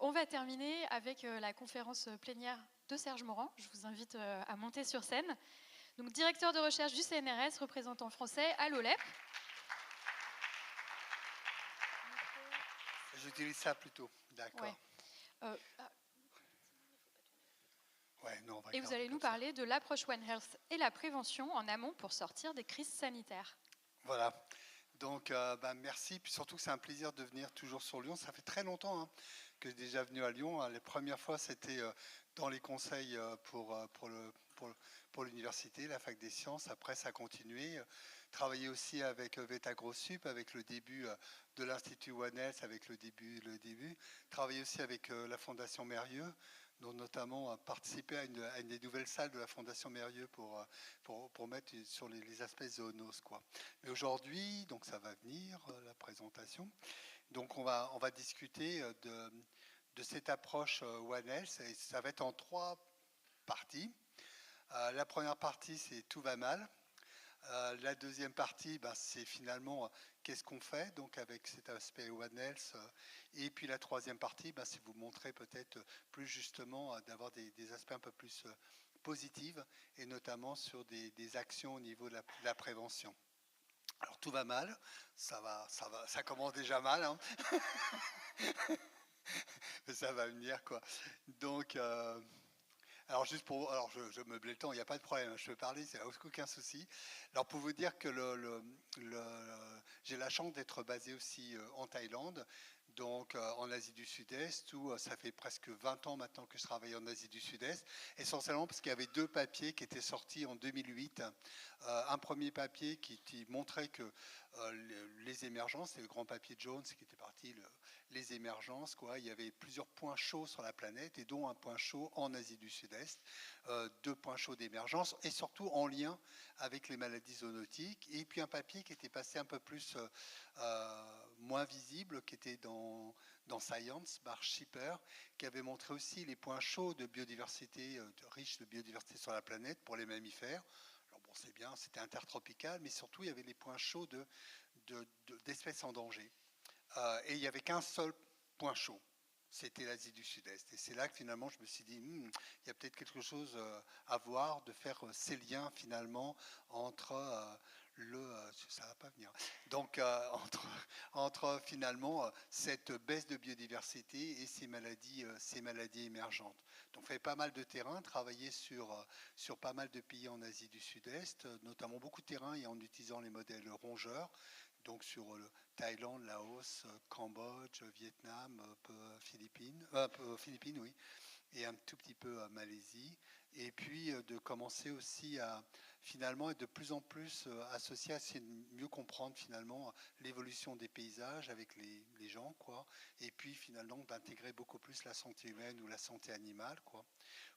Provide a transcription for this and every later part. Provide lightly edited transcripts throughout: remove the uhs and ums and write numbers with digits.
On va terminer avec la conférence plénière de Serge Morand. Je vous invite à monter sur scène. Donc, directeur de recherche du CNRS, représentant français à l'OLEP. J'utilise ça plutôt, d'accord. Ouais. Ouais, non, et vous allez nous parler de l'approche One Health et la prévention en amont pour sortir des crises sanitaires. Voilà. Donc, merci. Puis surtout que c'est un plaisir de venir toujours sur Lyon. Ça fait très longtemps que je suis déjà venu à Lyon. Les premières fois, c'était dans les conseils pour l'université, la fac des sciences. Après, ça a continué. Travailler aussi avec VetaGrossup, avec le début de l'Institut One Health, avec le début. Travailler aussi avec la Fondation Mérieux, dont notamment participer à une des nouvelles salles de la Fondation Mérieux pour mettre sur les aspects zoonoses, quoi. Mais aujourd'hui, donc ça va venir, la présentation. Donc on va discuter de cette approche One Health, et ça va être en 3 parties. La première partie, c'est tout va mal. La deuxième partie, c'est finalement qu'est-ce qu'on fait donc avec cet aspect One Health. Et puis la troisième partie, c'est vous montrer peut-être plus justement d'avoir des aspects un peu plus positifs, et notamment sur des actions au niveau de la prévention. Alors tout va mal, ça commence déjà mal, hein. Ça va venir, quoi. Donc alors juste pour, alors je meuble le temps, il n'y a pas de problème, je peux parler, c'est aucun souci. Alors pour vous dire que j'ai la chance d'être basé aussi en Thaïlande, donc en Asie du Sud-Est, où ça fait presque 20 ans maintenant que je travaille en Asie du Sud-Est, essentiellement parce qu'il y avait 2 papiers qui étaient sortis en 2008. Un premier papier qui montrait que les émergences, c'est le grand papier Jones qui était parti, les émergences, quoi. Il y avait plusieurs points chauds sur la planète, et dont un point chaud en Asie du Sud-Est, 2 points chauds d'émergence, et surtout en lien avec les maladies zoonotiques. Et puis un papier qui était passé un peu plus moins visible, qui était dans Science, par Shipper, qui avait montré aussi les points chauds de biodiversité, riches de biodiversité sur la planète pour les mammifères. Alors bon, c'est bien, c'était intertropical, mais surtout il y avait les points chauds d'espèces en danger. Et il n'y avait qu'un seul point chaud, c'était l'Asie du Sud-Est. Et c'est là que finalement je me suis dit, il y a peut-être quelque chose à voir, de faire ces liens finalement entre ça va pas venir. Donc entre finalement cette baisse de biodiversité et ces maladies émergentes. Donc on fait pas mal de terrain, travailler sur pas mal de pays en Asie du Sud-Est, notamment beaucoup de terrain, et en utilisant les modèles rongeurs. Donc sur le Thaïlande, Laos, Cambodge, Vietnam, Philippines, oui, et un tout petit peu à Malaisie. Et puis de commencer aussi à finalement être de plus en plus associé à essayer de mieux comprendre finalement l'évolution des paysages avec les gens, quoi. Et puis finalement d'intégrer beaucoup plus la santé humaine ou la santé animale, quoi.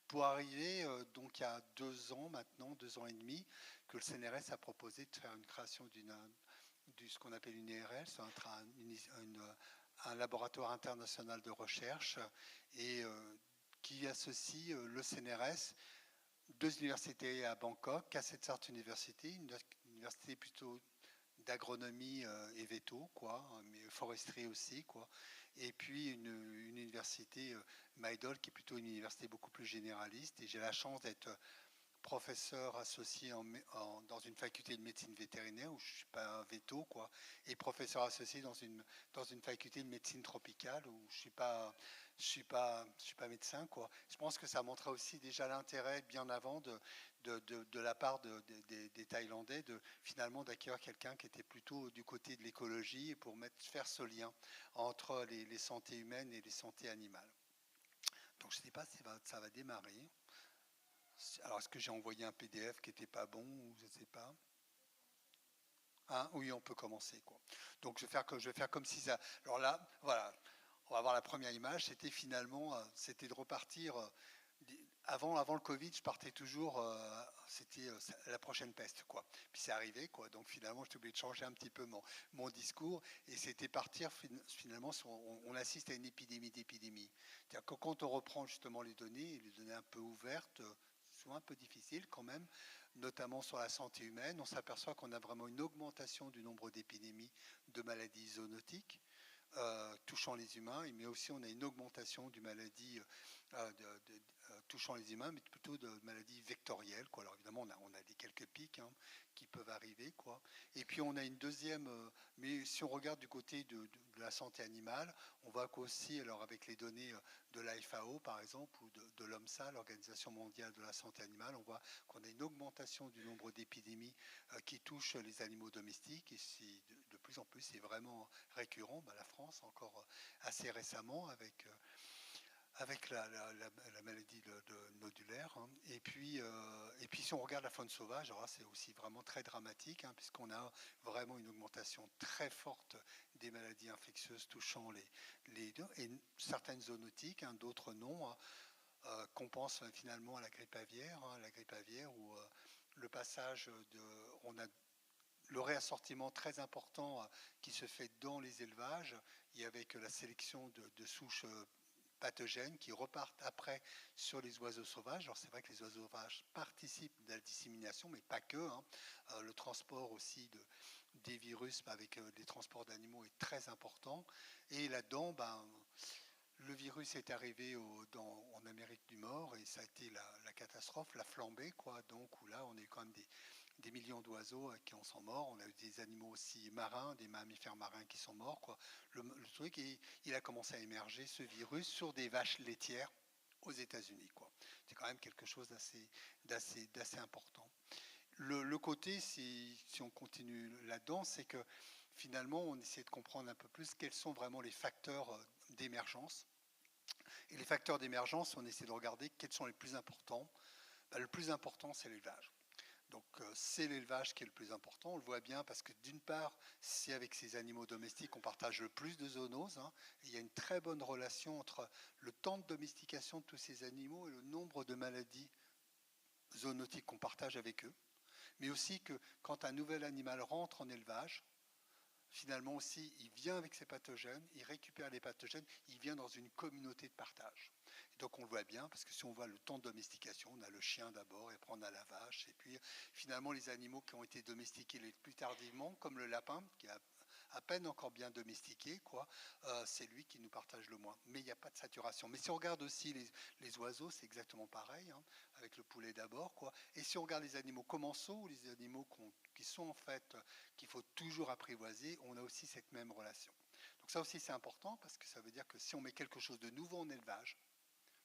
Pour arriver, donc il y a 2 ans maintenant, 2 ans et demi, que le CNRS a proposé de faire une création ce qu'on appelle une IRL, c'est un laboratoire international de recherche, et qui associe le CNRS, 2 universités à Bangkok, Kasetsart University, une université plutôt d'agronomie et véto, quoi, mais foresterie aussi, quoi. Et puis une université Maïdol, qui est plutôt une université beaucoup plus généraliste. Et j'ai la chance d'être professeur associé dans une faculté de médecine vétérinaire, où je ne suis pas un véto, quoi, et professeur associé dans une faculté de médecine tropicale, où je suis pas médecin, quoi. Je pense que ça montrait aussi déjà l'intérêt bien avant de la part des Thaïlandais finalement d'accueillir quelqu'un qui était plutôt du côté de l'écologie, pour faire ce lien entre les santé humaines et les santé animales. Donc je ne sais pas si ça va démarrer. Alors, est-ce que j'ai envoyé un PDF qui n'était pas bon, ou je ne sais pas. Oui, on peut commencer, quoi. Donc je vais faire comme si ça. Alors là, voilà, on va voir la première image. C'était finalement, c'était de repartir. Avant le Covid, je partais toujours. C'était la prochaine peste, quoi. Puis c'est arrivé, quoi. Donc finalement, j'étais obligé de changer un petit peu mon discours, et c'était partir finalement. On assiste à une épidémie d'épidémie. C'est-à-dire que quand on reprend justement les données un peu ouvertes, souvent un peu difficile quand même, notamment sur la santé humaine, on s'aperçoit qu'on a vraiment une augmentation du nombre d'épidémies de maladies zoonotiques. touchant les humains, mais aussi on a une augmentation du maladie touchant les humains, mais plutôt de maladies vectorielles, quoi. Alors évidemment, on a des quelques pics hein, qui peuvent arriver, quoi. Et puis on a une deuxième, mais si on regarde du côté de la santé animale, on voit qu'aussi, alors avec les données de la FAO par exemple, ou de l'OMSA, l'Organisation mondiale de la santé animale, on voit qu'on a une augmentation du nombre d'épidémies qui touchent les animaux domestiques, et de plus en plus c'est vraiment récurrent. La France encore assez récemment avec la maladie nodulaire. Hein. Et puis si on regarde la faune sauvage, alors c'est aussi vraiment très dramatique, hein, puisqu'on a vraiment une augmentation très forte des maladies infectieuses touchant et certaines zoonotiques, hein, d'autres non, hein, qu'on pense finalement à la grippe aviaire, hein, où le passage on a le réassortiment très important qui se fait dans les élevages, et avec la sélection de souches pathogènes qui repartent après sur les oiseaux sauvages. Alors c'est vrai que les oiseaux sauvages participent de la dissémination, mais pas que. Hein. Le transport aussi des virus avec les transports d'animaux est très important. Et là-dedans, le virus est arrivé en Amérique du Nord et ça a été la catastrophe, la flambée, quoi. Donc où là, on a eu quand même des millions d'oiseaux qui en sont morts. On a eu des animaux aussi marins, des mammifères marins qui sont morts, quoi. Le truc, il a commencé à émerger, ce virus, sur des vaches laitières aux États-Unis, quoi. C'est quand même quelque chose d'assez important. Le côté, si on continue là-dedans, c'est que finalement, on essaie de comprendre un peu plus quels sont vraiment les facteurs d'émergence. Et les facteurs d'émergence, on essaie de regarder quels sont les plus importants. Le plus important, c'est l'élevage. Donc c'est l'élevage qui est le plus important, on le voit bien parce que d'une part, c'est avec ces animaux domestiques qu'on partage le plus de zoonoses. Hein, et il y a une très bonne relation entre le temps de domestication de tous ces animaux et le nombre de maladies zoonotiques qu'on partage avec eux. Mais aussi que quand un nouvel animal rentre en élevage, finalement aussi, il vient avec ses pathogènes, il récupère les pathogènes, il vient dans une communauté de partage. Et donc on le voit bien, parce que si on voit le temps de domestication, on a le chien d'abord, et après on a la vache, et puis finalement les animaux qui ont été domestiqués les plus tardivement, comme le lapin, qui est à peine encore bien domestiqué, quoi, c'est lui qui nous partage le moins. Mais il n'y a pas de saturation. Mais si on regarde aussi les oiseaux, c'est exactement pareil, hein, avec le poulet d'abord, quoi. Et si on regarde les animaux commensaux, ou les animaux qui sont en fait, qu'il faut toujours apprivoiser, on a aussi cette même relation. Donc ça aussi c'est important, parce que ça veut dire que si on met quelque chose de nouveau en élevage,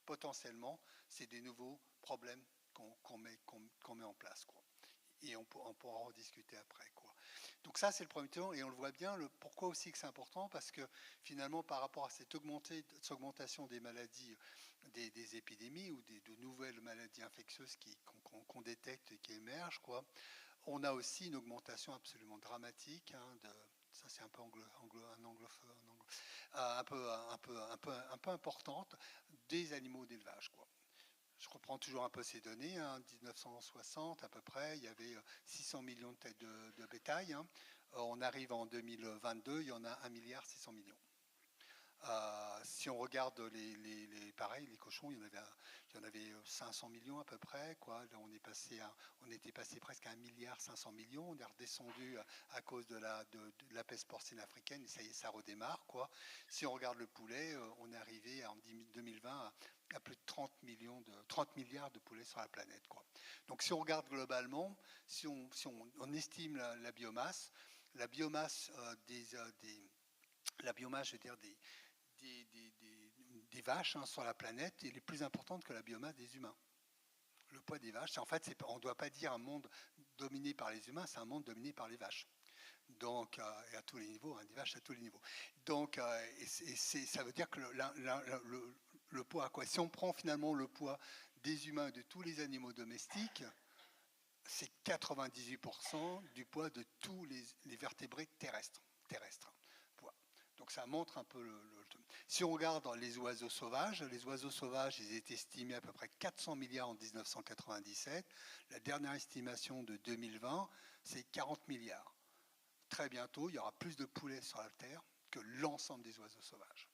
potentiellement, c'est des nouveaux problèmes qu'on met en place, quoi. Et on pourra en discuter après, quoi. Donc ça, c'est le premier temps, et on le voit bien. Pourquoi aussi que c'est important? Parce que finalement, par rapport à cette augmentation des maladies, des épidémies ou de nouvelles maladies infectieuses qu'on détecte et qui émergent, quoi, on a aussi une augmentation absolument dramatique, hein, ça c'est un peu un peu importante, des animaux d'élevage, quoi. Je reprends toujours un peu ces données. En 1960 à peu près, il y avait 600 millions de têtes de bétail. Hein. On arrive en 2022, il y en a 1,6 milliard. Si on regarde pareil, les cochons, il y en avait 500 millions à peu près, quoi. Là, on était passé presque à 1,5 milliard. On est redescendu à cause de la peste porcine africaine, et ça y est, ça redémarre, quoi. Si on regarde le poulet, on est arrivé en 2020 à plus de 30 milliards de poulets sur la planète, quoi. Donc si on regarde globalement, si on estime la biomasse, la biomasse, je veux dire, des vaches, hein, sur la planète est plus importante que la biomasse des humains. Le poids des vaches, en fait, on ne doit pas dire un monde dominé par les humains, c'est un monde dominé par les vaches. Donc, et à tous les niveaux, hein, des vaches à tous les niveaux. Donc, ça veut dire que le poids, quoi. Si on prend finalement le poids des humains et de tous les animaux domestiques, c'est 98% du poids de tous les vertébrés terrestres. Donc ça montre un peu Si on regarde les oiseaux sauvages, ils étaient estimés à peu près 400 milliards en 1997. La dernière estimation de 2020, c'est 40 milliards. Très bientôt, il y aura plus de poulets sur la Terre que l'ensemble des oiseaux sauvages.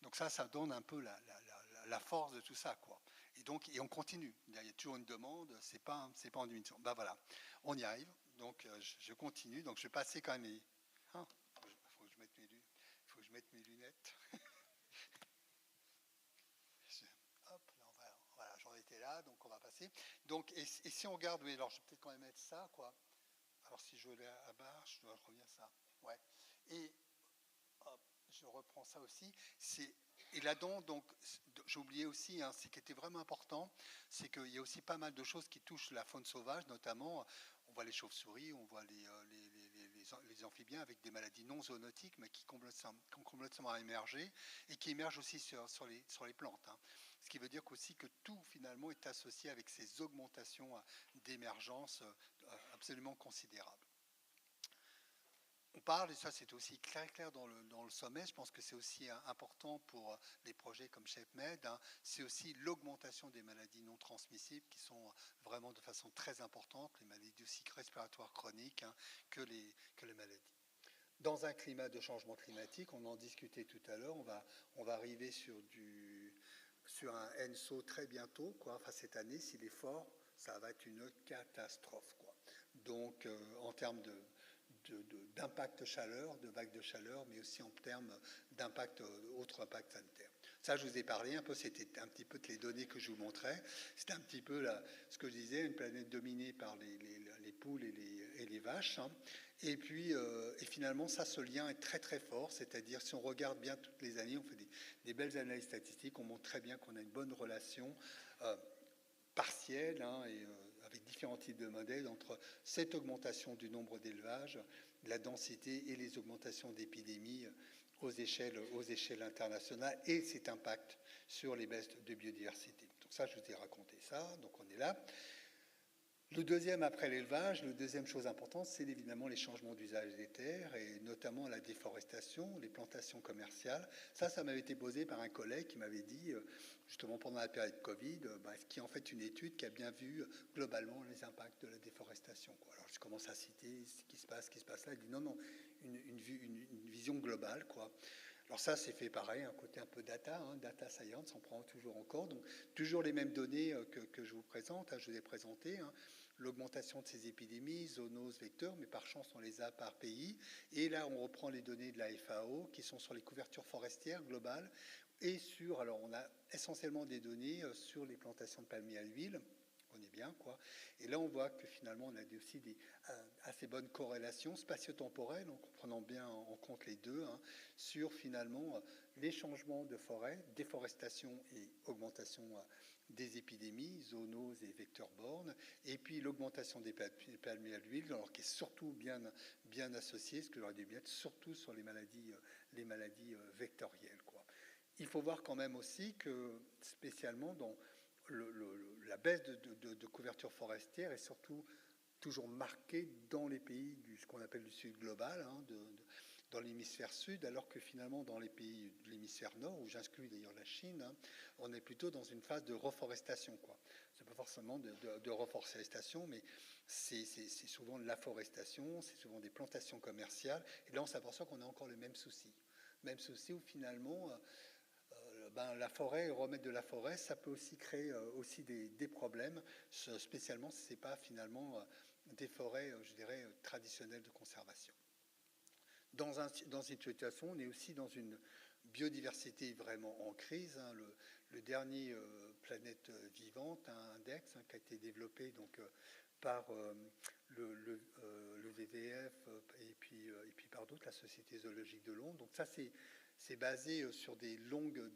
Donc ça donne un peu la force de tout ça, quoi. Et on continue. Il y a toujours une demande, c'est pas en diminution. Voilà, on y arrive. Donc je continue. Donc je vais passer quand même. Il faut que je mette mes lunettes. Hop, là, voilà, j'en étais là, donc on va passer. Donc, et si on regarde, oui, alors je vais peut-être quand même mettre ça, quoi. Alors si je l'ai à barre, je dois revenir ça. Ouais. Et hop, je reprends ça aussi. Et là-dedans, donc, j'ai oublié aussi, hein, ce qui était vraiment important, c'est qu'il y a aussi pas mal de choses qui touchent la faune sauvage, notamment, on voit les chauves-souris, on voit les amphibiens avec des maladies non zoonotiques, mais qui ont complètement émergé et qui émergent aussi sur les plantes. Hein. Ce qui veut dire aussi que tout, finalement, est associé avec ces augmentations d'émergence absolument considérables. On parle, et ça c'est aussi très clair dans le sommet, je pense que c'est aussi important pour les projets comme ShapeMed, hein, c'est aussi l'augmentation des maladies non transmissibles qui sont vraiment de façon très importante, les maladies aussi respiratoires chroniques hein, que les maladies. Dans un climat de changement climatique, on en discutait tout à l'heure, on va arriver sur un ENSO très bientôt, quoi. Enfin cette année, s'il est fort, ça va être une catastrophe, quoi. Donc en termes d'impact chaleur, de vagues de chaleur, mais aussi en termes d'impact, autres impacts sanitaires. Ça, je vous ai parlé un peu, c'était un petit peu les données que je vous montrais. C'était un petit peu ce que je disais, une planète dominée par les poules et les vaches. Hein. Et puis, et finalement, ça, ce lien est très très fort, c'est-à-dire si on regarde bien toutes les années, on fait des belles analyses statistiques, on montre très bien qu'on a une bonne relation partielle hein, et avec différents types de modèles entre cette augmentation du nombre d'élevages, la densité et les augmentations d'épidémies aux échelles internationales et cet impact sur les baisses de biodiversité. Donc ça, je vous ai raconté ça, donc on est là. Le deuxième, après l'élevage, la deuxième chose importante, c'est évidemment les changements d'usage des terres et notamment la déforestation, les plantations commerciales. Ça m'avait été posé par un collègue qui m'avait dit, justement pendant la période Covid, qui est en fait une étude qui a bien vu globalement les impacts de la déforestation. Quoi. Alors je commence à citer ce qui se passe là. Il dit non, une vision globale, quoi. Alors ça, c'est fait pareil, un côté un peu data, hein, data science, on prend toujours encore. Donc, toujours les mêmes données que je vous présente, hein, je vous ai présenté. Hein, l'augmentation de ces épidémies, zoonoses, vecteurs, mais par chance, on les a par pays. Et là, on reprend les données de la FAO qui sont sur les couvertures forestières globales et sur, alors on a essentiellement des données sur les plantations de palmiers à l'huile. On est bien, quoi. Et là, on voit que finalement, on a aussi des assez bonnes corrélations spatio-temporelles, en prenant bien en compte les deux, hein, sur finalement les changements de forêt, déforestation et augmentation des épidémies, zoonoses et vecteurs bornes, et puis l'augmentation des palmiers à l'huile, alors qui est surtout bien associée, ce que j'aurais dû bien être, surtout sur les maladies vectorielles, quoi. Il faut voir quand même aussi que, spécialement dans la baisse de couverture forestière est surtout toujours marquée dans les pays ce qu'on appelle du sud global, hein, dans l'hémisphère sud, alors que finalement dans les pays de l'hémisphère nord, où j'inclus d'ailleurs la Chine, hein, on est plutôt dans une phase de reforestation, quoi. C'est pas forcément de reforestation, mais c'est souvent de l'afforestation, c'est souvent des plantations commerciales, et là on s'aperçoit qu'on a encore le même souci où finalement la forêt, remettre de la forêt, ça peut aussi créer aussi des problèmes, spécialement si ce n'est pas finalement des forêts, je dirais, traditionnelles de conservation. Dans une situation, on est aussi dans une biodiversité vraiment en crise. Hein, le dernier Planète Vivante, un index qui a été développé donc, par le WWF et puis par d'autres, la Société zoologique de Londres. Donc ça, c'est basé sur des longues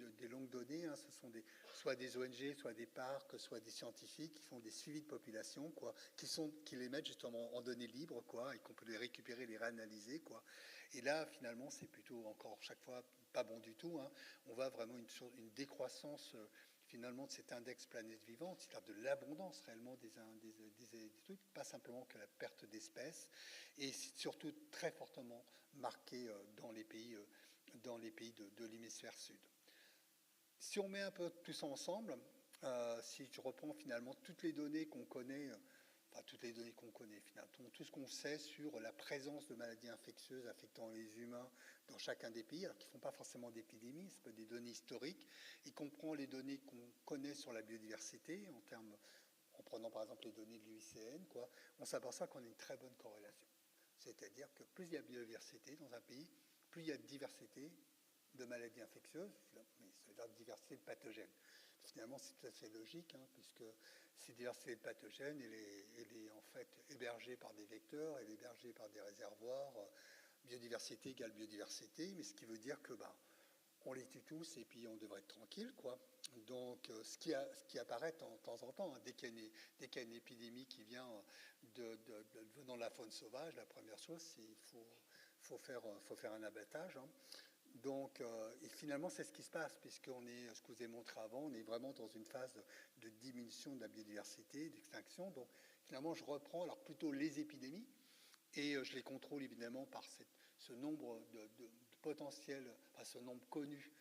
données. Hein. Ce sont soit des ONG, soit des parcs, soit des scientifiques qui font des suivis de population, quoi, qui les mettent justement en données libres, quoi, et qu'on peut les récupérer, les réanalyser, quoi. Et là, finalement, c'est plutôt encore chaque fois pas bon du tout. Hein. On voit vraiment une décroissance finalement de cet index planète vivante, c'est-à-dire de l'abondance réellement des trucs, pas simplement que la perte d'espèces, et surtout très fortement marqué dans les pays de l'hémisphère sud. Si on met un peu tout ça ensemble, si je reprends finalement toutes les données qu'on connaît, finalement, tout ce qu'on sait sur la présence de maladies infectieuses affectant les humains dans chacun des pays, alors qu'ils ne font pas forcément d'épidémies, c'est pas des données historiques, y comprend les données qu'on connaît sur la biodiversité, en prenant par exemple les données de l'UICN, quoi, on s'aperçoit qu'on a une très bonne corrélation. C'est-à-dire que plus il y a biodiversité dans un pays, plus il y a de diversité, de maladies infectieuses, mais c'est-à-dire diversité de pathogènes. Finalement, c'est tout à fait logique, hein, puisque cette diversité de pathogènes, elle est en fait hébergée par des vecteurs, elle est hébergée par des réservoirs. Biodiversité égale biodiversité, mais ce qui veut dire que on les tue tous et puis on devrait être tranquille, quoi. Donc, ce qui apparaît de temps en temps, hein, dès qu'il y a une épidémie qui vient venant de la faune sauvage, la première chose, c'est qu'il faut faire un abattage. Hein. Donc, et finalement, c'est ce qui se passe, puisqu'on est, ce que vous avez montré avant, on est vraiment dans une phase de diminution de la biodiversité, d'extinction. Donc, finalement, je reprends alors plutôt les épidémies, et je les contrôle évidemment par ce nombre de potentiels, enfin ce nombre connu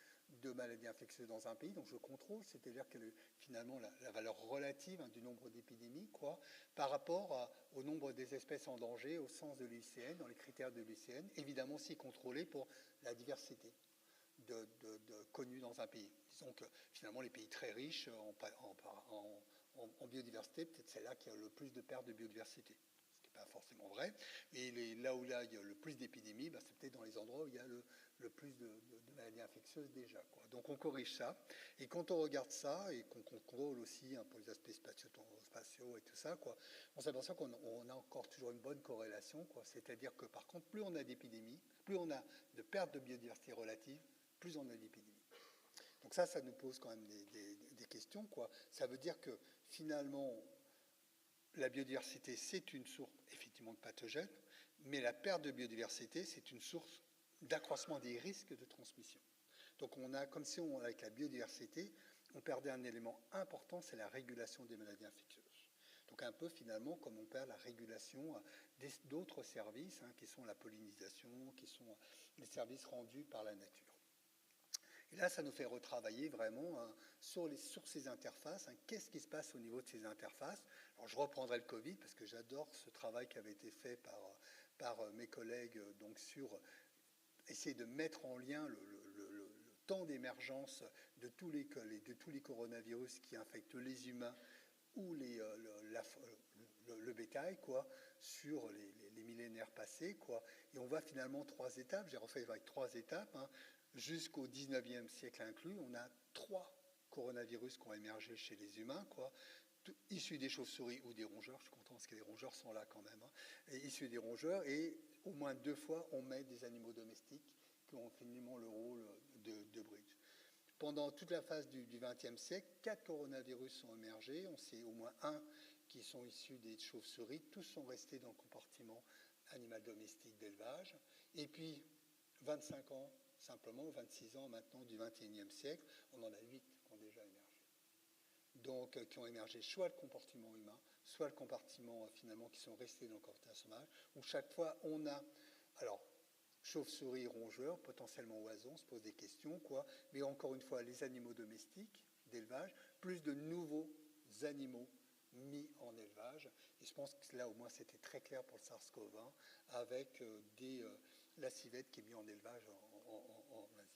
de maladies infectieuses dans un pays. Donc je contrôle, c'est-à-dire que finalement la valeur relative, hein, du nombre d'épidémies, quoi, par rapport au nombre des espèces en danger au sens de l'UICN, dans les critères de l'UICN, évidemment aussi contrôlé pour la diversité connue dans un pays. Disons que finalement les pays très riches en biodiversité, peut-être c'est là qu'il y a le plus de pertes de biodiversité. Pas forcément vrai, et là où il y a le plus d'épidémies, c'est peut-être dans les endroits où il y a le plus de maladies infectieuses déjà, quoi. Donc on corrige ça, et quand on regarde ça, et qu'on contrôle aussi un peu les aspects spatiaux et tout ça, quoi, on s'aperçoit qu'on a encore toujours une bonne corrélation, quoi. C'est-à-dire que par contre, plus on a d'épidémies, plus on a de pertes de biodiversité relative, plus on a d'épidémies. Donc ça nous pose quand même des questions, quoi. Ça veut dire que finalement, la biodiversité, c'est une source effectivement de pathogènes, mais la perte de biodiversité, c'est une source d'accroissement des risques de transmission. Donc on a, comme si avec la biodiversité, on perdait un élément important, c'est la régulation des maladies infectieuses. Donc un peu finalement comme on perd la régulation d'autres services, hein, qui sont la pollinisation, qui sont les services rendus par la nature. Et là, ça nous fait retravailler vraiment, hein, sur ces interfaces. Hein, qu'est-ce qui se passe au niveau de ces interfaces? Alors, je reprendrai le Covid parce que j'adore ce travail qui avait été fait par mes collègues, donc sur essayer de mettre en lien le temps d'émergence de tous les coronavirus qui infectent les humains ou le bétail, quoi, sur les millénaires passés, quoi. Et on voit finalement 3 étapes. J'ai refait avec 3 étapes. Hein. Jusqu'au 19e siècle inclus, on a 3 coronavirus qui ont émergé chez les humains, quoi, issus des chauves-souris ou des rongeurs. Je suis content parce que les rongeurs sont là quand même. Hein, et issus des rongeurs, et au moins 2 fois, on met des animaux domestiques qui ont finalement le rôle de bridge. Pendant toute la phase du XXe siècle, 4 coronavirus sont émergés. On sait au moins 1 qui sont issus des chauves-souris. Tous sont restés dans le compartiment animal domestique d'élevage. Et puis, 25 ans, simplement 26 ans maintenant du XXIe siècle, on en a 8 qui ont déjà émergé. Donc, qui ont émergé soit le compartiment humain, soit le compartiment finalement qui sont restés dans le compartiment sauvage, où chaque fois on a, alors, chauve-souris, rongeurs, potentiellement oiseaux, on se pose des questions, quoi, mais encore une fois, les animaux domestiques d'élevage, plus de nouveaux animaux mis en élevage. Et je pense que là, au moins, c'était très clair pour le SARS-CoV-1, avec la civette qui est mise en élevage en Asie.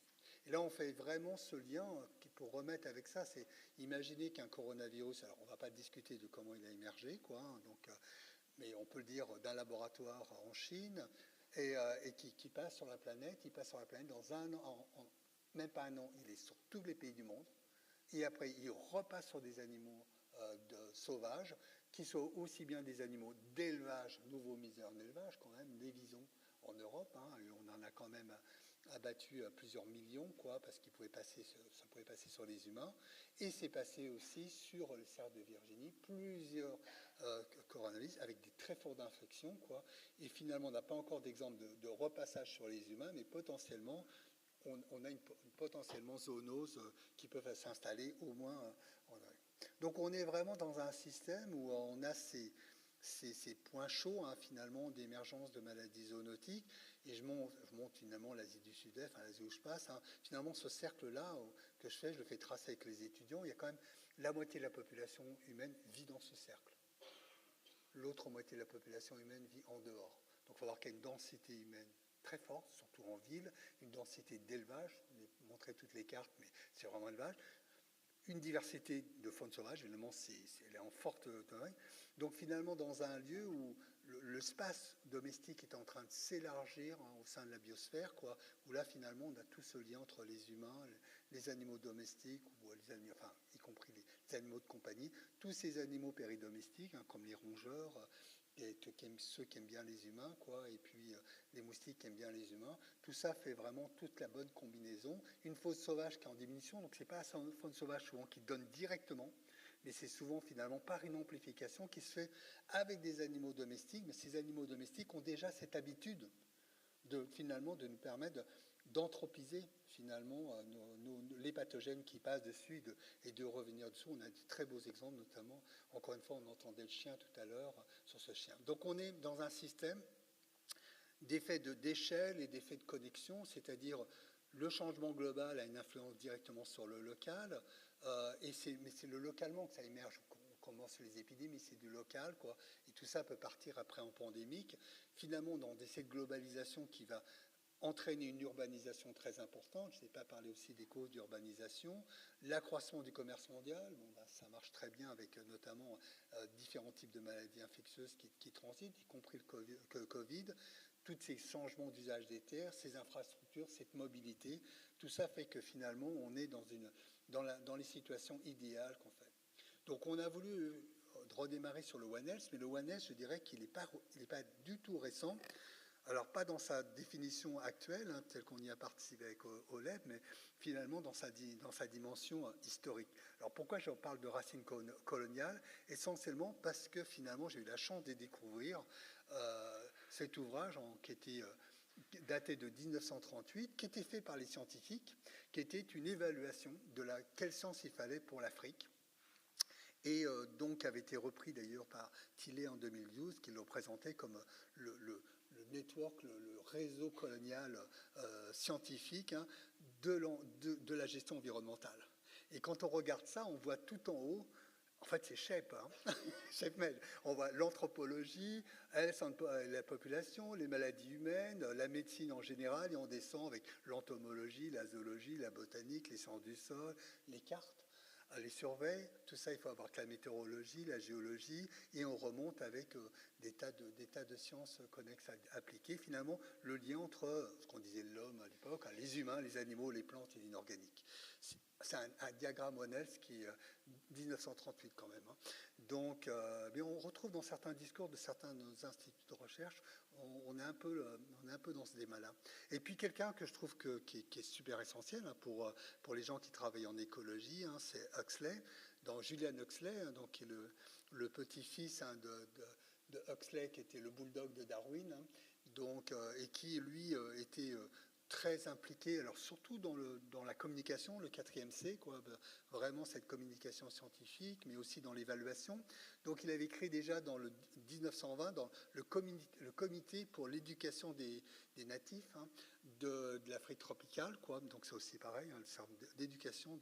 Et là, on fait vraiment ce lien, pour remettre avec ça, c'est imaginer qu'un coronavirus, alors on ne va pas discuter de comment il a émergé, quoi, hein, donc, mais on peut le dire d'un laboratoire en Chine, et qui passe sur la planète. Il passe sur la planète dans un an, même pas un an, il est sur tous les pays du monde, et après il repasse sur des animaux sauvages, qui sont aussi bien des animaux d'élevage, nouveaux mis en élevage quand même, les visons en Europe, hein, et on en a quand même abattu plusieurs millions, quoi, parce ça pouvait passer sur les humains, et c'est passé aussi sur le cerf de Virginie, plusieurs coronavirus avec des très fortes infections, quoi, et finalement on n'a pas encore d'exemple de repassage sur les humains, mais potentiellement on a une potentiellement zoonose qui peuvent s'installer au moins en Europe. Donc on est vraiment dans un système où on a ces points chauds, hein, finalement, d'émergence de maladies zoonotiques. Et je monte finalement l'Asie du Sud-Est, enfin, l'Asie où je passe. Hein. Finalement, ce cercle-là que je le fais tracer avec les étudiants. Il y a quand même la moitié de la population humaine vit dans ce cercle. L'autre moitié de la population humaine vit en dehors. Donc il faut voir qu'il y a une densité humaine très forte, surtout en ville, une densité d'élevage. Je vais montrer toutes les cartes, mais c'est vraiment élevage. Une diversité de faune sauvage, évidemment, elle est en forte taille. Donc finalement, dans un lieu où le space domestique est en train de s'élargir au sein de la biosphère, quoi, où là finalement on a tout ce lien entre les humains, les animaux domestiques, ou les animaux, enfin, y compris les animaux de compagnie, tous ces animaux péridomestiques, comme les rongeurs, et ceux qui aiment bien les humains, quoi, et puis les moustiques qui aiment bien les humains. Tout ça fait vraiment toute la bonne combinaison. Une faune sauvage qui est en diminution, donc c'est pas la faune sauvage souvent qui donne directement, mais c'est souvent finalement par une amplification qui se fait avec des animaux domestiques, mais ces animaux domestiques ont déjà cette habitude finalement de nous permettre d'anthropiser finalement les pathogènes qui passent dessus et de revenir dessous. On a de très beaux exemples, notamment, encore une fois, on entendait le chien tout à l'heure sur ce chien. Donc on est dans un système d'effets d'échelle et d'effets de connexion, c'est-à-dire le changement global a une influence directement sur le local, mais c'est le localement que ça émerge. On commence les épidémies, c'est du local, quoi. Et tout ça peut partir après en pandémique. Finalement, dans cette globalisation qui va entraîner une urbanisation très importante, je n'ai pas parlé aussi des causes d'urbanisation, l'accroissement du commerce mondial, bon, ben, ça marche très bien avec notamment différents types de maladies infectieuses qui transitent, y compris le Covid, tous ces changements d'usage des terres, ces infrastructures, cette mobilité, tout ça fait que finalement on est dans les situations idéales qu'on fait. Donc on a voulu redémarrer sur le One Health, mais le One Health, je dirais qu'il n'est pas du tout récent. Alors pas dans sa définition actuelle, telle qu'on y a participé avec OLEP, mais finalement dans sa dimension historique. Alors pourquoi je parle de racines coloniales? Essentiellement parce que finalement j'ai eu la chance de découvrir cet ouvrage qui était daté de 1938, qui était fait par les scientifiques, qui était une évaluation de quelle science il fallait pour l'Afrique. Et donc avait été repris d'ailleurs par Tillet en 2012, qui le présentait comme le network, le réseau colonial scientifique de la gestion environnementale. Et quand on regarde ça, on voit tout en haut, en fait c'est Shep, ShepMed. On voit l'anthropologie, la population, les maladies humaines, la médecine en général, et on descend avec l'entomologie, la zoologie, la botanique, les sciences du sol, les cartes. Les surveille, tout ça, il faut avoir que la météorologie, la géologie, et on remonte avec des tas de sciences connexes appliquées. Finalement, le lien entre ce qu'on disait l'homme à l'époque, les humains, les animaux, les plantes et l'inorganique. C'est un diagramme One qui est 1938 quand même. Donc, mais on retrouve dans certains discours de certains instituts de recherche, on est un peu dans ce débat-là. Et puis quelqu'un que je trouve qui est super essentiel pour les gens qui travaillent en écologie, c'est Huxley, dans Julian Huxley, donc, qui est le petit-fils de Huxley, qui était le bulldog de Darwin, donc, et qui, lui, était très impliqué, alors surtout dans la communication, le 4e C, quoi, vraiment cette communication scientifique, mais aussi dans l'évaluation. Donc il avait créé déjà dans le 1920 dans le comité pour l'éducation des natifs de l'Afrique tropicale, quoi. Donc c'est aussi pareil, le service d'éducation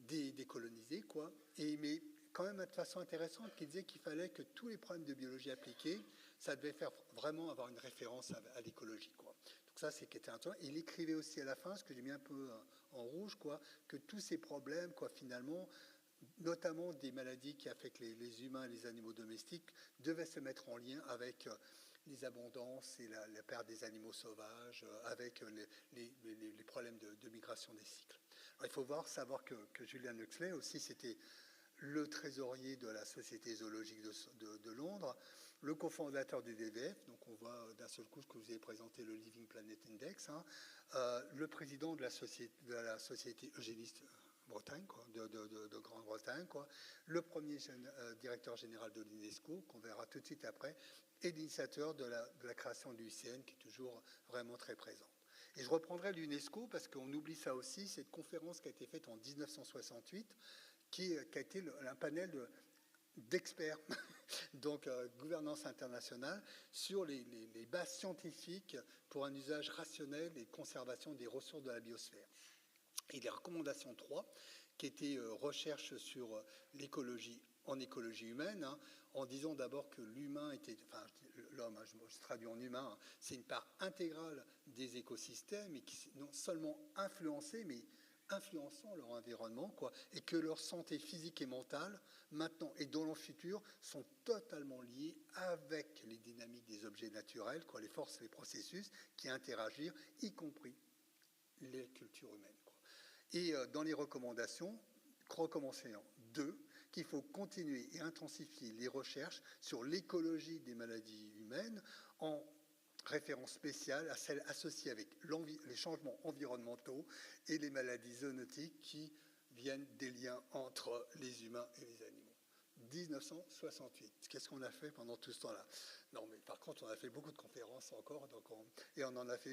des colonisés, quoi. Mais quand même de façon intéressante, qui disait qu'il fallait que tous les problèmes de biologie appliquée, ça devait faire vraiment avoir une référence à l'écologie, quoi. Donc ça, c'est qui était intéressant. Il écrivait aussi à la fin, ce que j'ai mis un peu en rouge, quoi, que tous ces problèmes, quoi, finalement, notamment des maladies qui affectent les humains et les animaux domestiques, devaient se mettre en lien avec les abondances et la perte des animaux sauvages, avec les problèmes de migration des cycles. Alors, il faut savoir que Julian Huxley aussi, c'était le trésorier de la Société zoologique de Londres, le cofondateur du WWF, donc on voit d'un seul coup ce que vous avez présenté, le Living Planet Index, le président de la Société eugéniste Bretagne, quoi, de Grande-Bretagne, quoi, le premier directeur général de l'UNESCO, qu'on verra tout de suite après, et l'initiateur de la création de l'UICN, qui est toujours vraiment très présent. Et je reprendrai l'UNESCO parce qu'on oublie ça aussi, cette conférence qui a été faite en 1968, qui a été un panel d'experts, donc gouvernance internationale, sur les bases scientifiques pour un usage rationnel et conservation des ressources de la biosphère. Et les recommandations 3, qui étaient recherche sur l'écologie en écologie humaine, en disant d'abord que l'humain était, enfin l'homme, je traduis en humain, c'est une part intégrale des écosystèmes et qui non seulement influencé, mais influençant leur environnement, quoi, et que leur santé physique et mentale, maintenant et dans le futur, sont totalement liées avec les dynamiques des objets naturels, quoi, les forces et les processus qui interagissent, y compris les cultures humaines, quoi. Et dans les recommandations, recommencer en deux, qu'il faut continuer et intensifier les recherches sur l'écologie des maladies humaines en référence spéciale à celles associées avec les changements environnementaux et les maladies zoonotiques qui viennent des liens entre les humains et les animaux. 1968. Qu'est-ce qu'on a fait pendant tout ce temps-là? Non, mais par contre, on a fait beaucoup de conférences encore, donc et on en a fait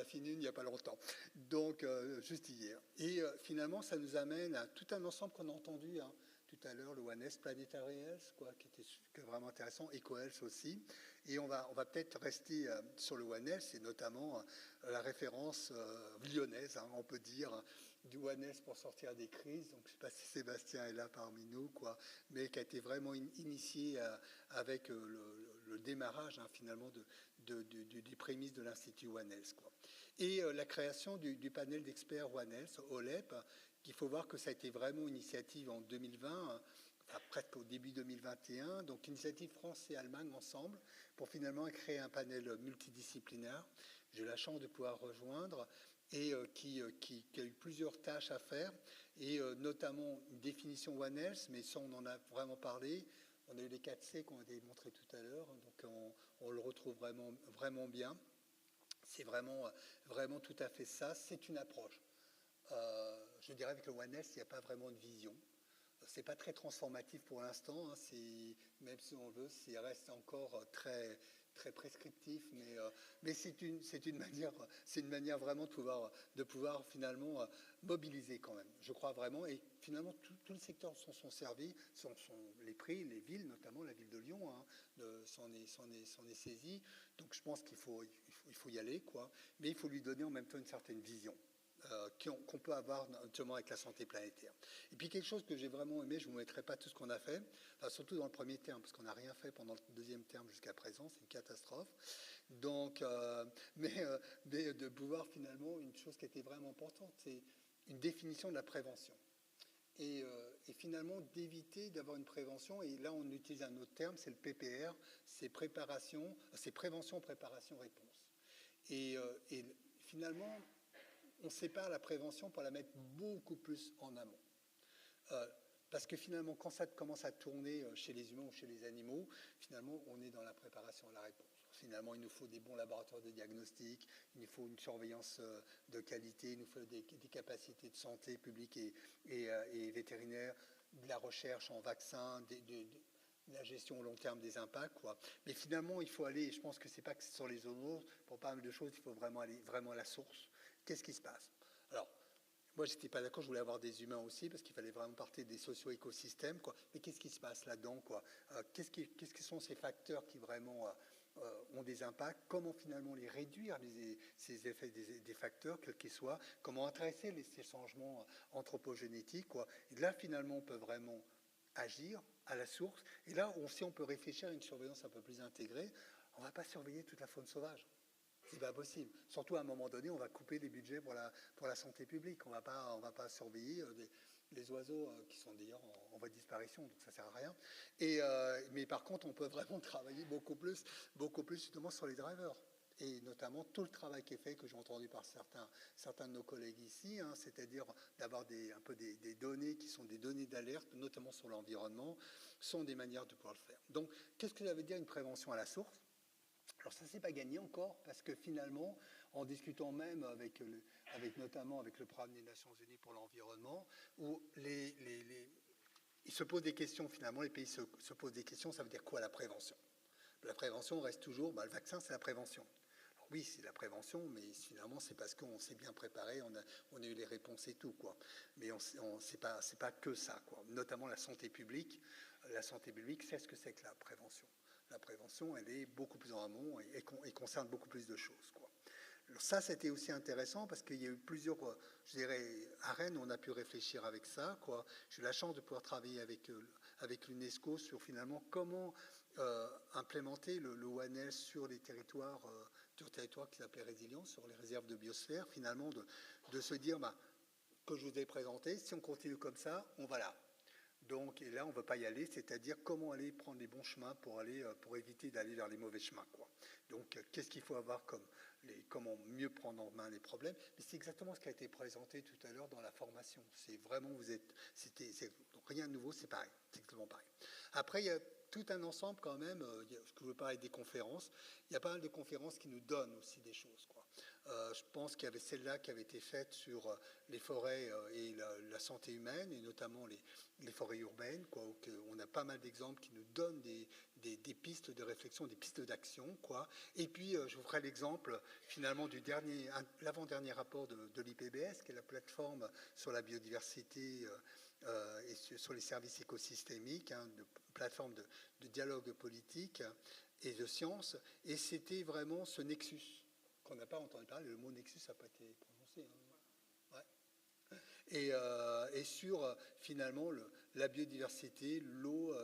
fini une il n'y a pas longtemps, donc juste hier. Et finalement, ça nous amène à tout un ensemble qu'on a entendu tout à l'heure, le One Health, Planetary Health, quoi, qui était vraiment intéressant, EcoHealth aussi. Et on va peut-être rester sur le One Health, et notamment la référence lyonnaise, on peut dire, du One Health pour sortir des crises. Donc, je ne sais pas si Sébastien est là parmi nous, quoi, mais qui a été vraiment initié avec le démarrage, finalement, des prémices de l'Institut One Health, quoi. Et la création du panel d'experts One Health, OLEP, qu'il faut voir que ça a été vraiment une initiative en 2020, enfin, presque au début 2021, donc initiative France et Allemagne ensemble, pour finalement créer un panel multidisciplinaire. J'ai eu la chance de pouvoir rejoindre, et qui a eu plusieurs tâches à faire, et notamment une définition One Health, mais ça on en a vraiment parlé. On a eu les 4C qu'on a démontré tout à l'heure, donc on le retrouve vraiment, vraiment bien. C'est vraiment tout à fait ça, c'est une approche. Je dirais avec le One Health, il n'y a pas vraiment de vision. C'est pas très transformatif pour l'instant, même si on veut, ça reste encore très prescriptif, mais c'est une manière vraiment de pouvoir finalement mobiliser quand même. Je crois vraiment, et finalement tous les secteurs s'en sont servis, sont les prix, les villes, notamment la ville de Lyon, s'en est saisie. Donc je pense qu'il faut y aller, quoi, mais il faut lui donner en même temps une certaine vision. Qu'on peut avoir notamment avec la santé planétaire. Et puis quelque chose que j'ai vraiment aimé, je ne vous mettrai pas tout ce qu'on a fait, enfin, surtout dans le premier terme, parce qu'on n'a rien fait pendant le deuxième terme jusqu'à présent, c'est une catastrophe. Donc, mais de pouvoir finalement, une chose qui était vraiment importante, c'est une définition de la prévention. Et finalement d'éviter d'avoir une prévention, et là on utilise un autre terme, c'est le PPR, c'est prévention, préparation, réponse. Et finalement, on sépare la prévention pour la mettre beaucoup plus en amont. Parce que finalement, quand ça commence à tourner chez les humains ou chez les animaux, finalement, on est dans la préparation à la réponse. Finalement, il nous faut des bons laboratoires de diagnostic, il nous faut une surveillance de qualité, il nous faut des capacités de santé publique et vétérinaire, de la recherche en vaccins, de la gestion au long terme des impacts, quoi. Mais finalement, il faut aller, je pense que c'est pas que sur les zoonoses, pour pas mal de choses, il faut vraiment aller vraiment à la source. Qu'est-ce qui se passe? Alors, moi, je n'étais pas d'accord, je voulais avoir des humains aussi, parce qu'il fallait vraiment partir des socio-écosystèmes, quoi. Mais qu'est-ce qui se passe là-dedans, quoi? Qu'est-ce qui sont ces facteurs qui vraiment ont des impacts? Comment finalement les réduire, ces effets des facteurs, quels qu'ils soient? Comment intéresser ces changements anthropogénétiques, quoi? Et là, finalement, on peut vraiment agir à la source. Et là, si on peut réfléchir à une surveillance un peu plus intégrée, on ne va pas surveiller toute la faune sauvage. C'est pas possible. Surtout à un moment donné, on va couper les budgets pour la santé publique. On va pas surveiller les oiseaux qui sont d'ailleurs en voie de disparition, donc ça sert à rien. Mais par contre, on peut vraiment travailler beaucoup plus justement sur les drivers. Et notamment tout le travail qui est fait, que j'ai entendu par certains de nos collègues ici, c'est-à-dire d'avoir un peu des données qui sont des données d'alerte, notamment sur l'environnement, sont des manières de pouvoir le faire. Donc, qu'est-ce que ça veut dire une prévention à la source? Alors ça, c'est pas gagné encore, parce que finalement, en discutant même notamment avec le programme des Nations Unies pour l'environnement, où ils se posent des questions, finalement, les pays se posent des questions, ça veut dire quoi la prévention? La prévention reste toujours, le vaccin, c'est la prévention. Alors oui, c'est la prévention, mais finalement, c'est parce qu'on s'est bien préparé, on a eu les réponses et tout, quoi. Mais c'est pas que ça, quoi. Notamment la santé publique. La santé publique, c'est ce que c'est que la prévention. La prévention, elle est beaucoup plus en amont et concerne beaucoup plus de choses, quoi. Alors ça, c'était aussi intéressant parce qu'il y a eu plusieurs, je dirais, arènes où on a pu réfléchir avec ça, quoi. J'ai eu la chance de pouvoir travailler avec l'UNESCO sur finalement comment implémenter le One Health sur les territoires qui s'appelait Résilience, sur les réserves de biosphère, finalement de se dire, que je vous ai présenté, si on continue comme ça, on va là. Donc, et là, on ne veut pas y aller, c'est-à-dire comment aller prendre les bons chemins pour éviter d'aller vers les mauvais chemins, quoi. Donc, qu'est-ce qu'il faut avoir comment mieux prendre en main les problèmes. Mais c'est exactement ce qui a été présenté tout à l'heure dans la formation. C'est vraiment, donc rien de nouveau, c'est pareil, c'est exactement pareil. Après, il y a tout un ensemble quand même, je veux parler des conférences, il y a pas mal de conférences qui nous donnent aussi des choses, quoi. Je pense qu'il y avait celle-là qui avait été faite sur les forêts et la santé humaine, et notamment les forêts urbaines, quoi, où on a pas mal d'exemples qui nous donnent des pistes de réflexion, des pistes d'action, quoi. Et puis, je vous ferai l'exemple, finalement, l'avant-dernier rapport de l'IPBES, qui est la plateforme sur la biodiversité et sur les services écosystémiques, de plateforme de dialogue politique et de science. Et c'était vraiment ce nexus qu'on n'a pas entendu parler. Le mot nexus n'a pas été prononcé. Ouais. Et sur, finalement, la biodiversité, l'eau,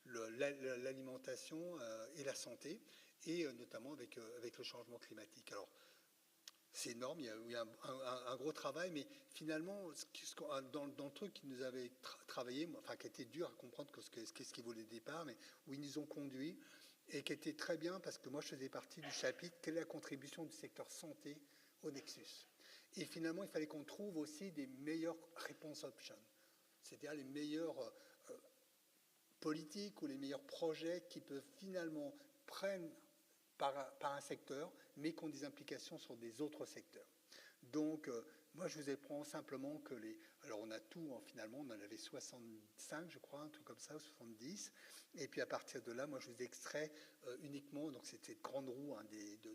l'alimentation et la santé, et notamment avec le changement climatique. Alors, c'est énorme, il y a un gros travail, mais finalement, dans le truc qui nous avait travaillé, enfin qui était dur à comprendre qu'est-ce qu'ils voulaient au départ, mais où ils nous ont conduits, et qui était très bien, parce que moi je faisais partie du chapitre « Quelle est la contribution du secteur santé au Nexus ?» Et finalement, il fallait qu'on trouve aussi des meilleures réponses options, c'est-à-dire les meilleures politiques ou les meilleurs projets qui peuvent finalement prendre par un secteur, mais qui ont des implications sur des autres secteurs. Donc, moi, je vous apprends simplement que alors, on a tout, finalement, on en avait 65, je crois, un truc comme ça, ou 70. Et puis, à partir de là, moi, je vous extrais uniquement, donc c'était cette grande roue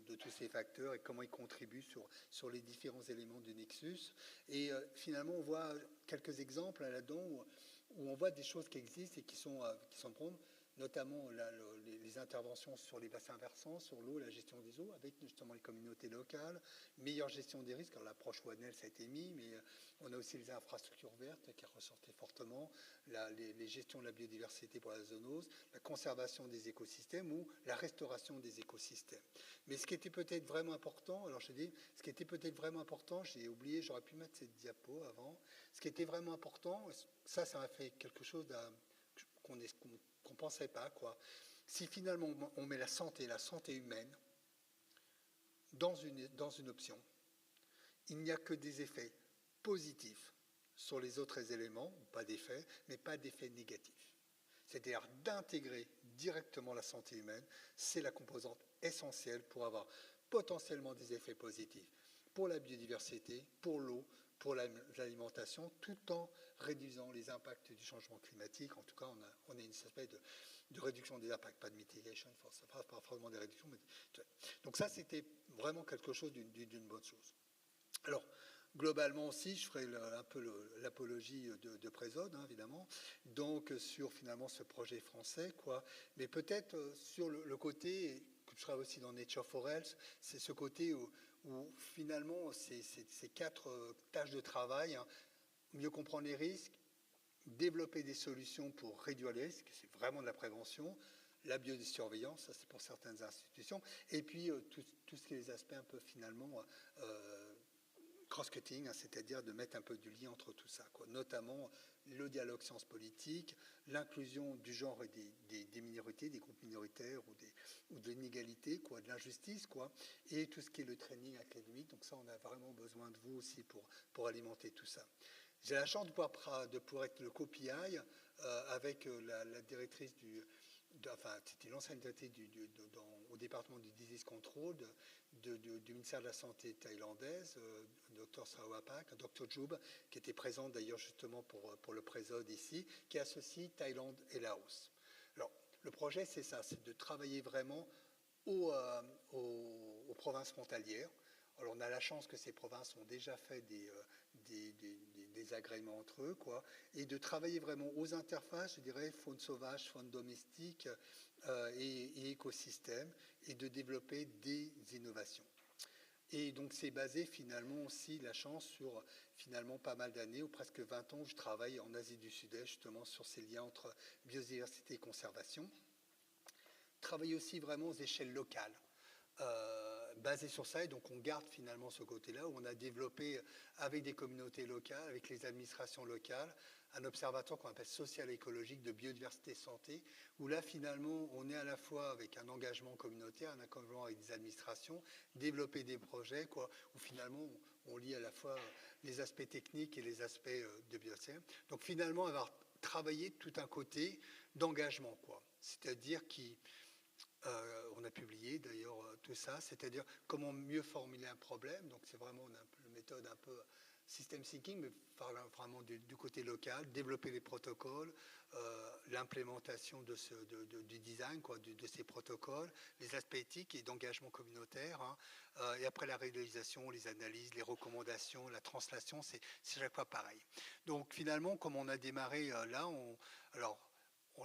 de tous ces facteurs et comment ils contribuent sur les différents éléments du Nexus. Et finalement, on voit quelques exemples là-dedans où on voit des choses qui existent et qui sont prendre, notamment les interventions sur les bassins versants, sur l'eau, la gestion des eaux, avec justement les communautés locales, meilleure gestion des risques. Alors l'approche ONEL, ça a été mis, mais on a aussi les infrastructures vertes qui ressortaient fortement, les gestions de la biodiversité pour la zoonose, la conservation des écosystèmes ou la restauration des écosystèmes. Mais ce qui était peut-être vraiment important, alors je dis, ce qui était peut-être vraiment important, j'ai oublié, j'aurais pu mettre cette diapo avant, ce qui était vraiment important, ça m'a fait quelque chose qu'on ne pensait pas, quoi. Si finalement on met la santé humaine dans une option, il n'y a que des effets positifs sur les autres éléments, pas d'effets, mais pas d'effets négatifs. C'est-à-dire d'intégrer directement la santé humaine, c'est la composante essentielle pour avoir potentiellement des effets positifs pour la biodiversité, pour l'eau, pour l'alimentation, tout en réduisant les impacts du changement climatique. En tout cas, on a une espèce de réduction des impacts, pas de mitigation, pas forcément des réductions. Donc ça, c'était vraiment quelque chose d'une bonne chose. Alors, globalement aussi, je ferai un peu l'apologie de Présode, évidemment, donc sur finalement ce projet français, quoi. Mais peut-être sur le côté, que je serai aussi dans Nature for Health, c'est ce côté où finalement ces 4 tâches de travail, mieux comprendre les risques, développer des solutions pour réduire les risques, c'est vraiment de la prévention, la biosurveillance, ça c'est pour certaines institutions, et puis tout ce qui est les aspects un peu finalement cross-cutting, c'est-à-dire de mettre un peu du lien entre tout ça, quoi. Notamment le dialogue sciences politiques, l'inclusion du genre et des minorités, des groupes minoritaires ou de l'inégalité, quoi, de l'injustice, quoi, et tout ce qui est le training académique. Donc ça, on a vraiment besoin de vous aussi pour alimenter tout ça. J'ai la chance de pouvoir être le co-PI avec la directrice c'était l'ancienne directrice au département du Disease Control du ministère de la Santé thaïlandaise, Dr Sawapak, Dr Joub, qui était présente d'ailleurs justement pour le Présode ici, qui associe Thaïlande et Laos. Alors, le projet, c'est ça, c'est de travailler vraiment aux provinces frontalières. Alors, on a la chance que ces provinces ont déjà fait des agréments entre eux, quoi, et de travailler vraiment aux interfaces, je dirais, faune sauvage, faune domestique et écosystème, et de développer des innovations. Et donc, c'est basé finalement aussi, la chance, sur finalement pas mal d'années, ou presque 20 ans, où je travaille en Asie du Sud-Est, justement, sur ces liens entre biodiversité et conservation. Travailler aussi vraiment aux échelles locales. basé sur ça, et donc on garde finalement ce côté-là, où on a développé avec des communautés locales, avec les administrations locales, un observatoire qu'on appelle social-écologique de biodiversité santé, où là finalement on est à la fois avec un engagement communautaire, un engagement avec des administrations, développer des projets, quoi, où finalement on lie à la fois les aspects techniques et les aspects de biodiversité. Donc finalement avoir travaillé tout un côté d'engagement, quoi. C'est-à-dire on a publié d'ailleurs tout ça, c'est-à-dire comment mieux formuler un problème. Donc c'est vraiment une méthode un peu system thinking, mais vraiment du côté local, développer les protocoles, l'implémentation du design, quoi, de ces protocoles, les aspects éthiques et d'engagement communautaire, hein, et après la réalisation, les analyses, les recommandations, la translation, c'est chaque fois pareil. Donc finalement, comme on a démarré là, on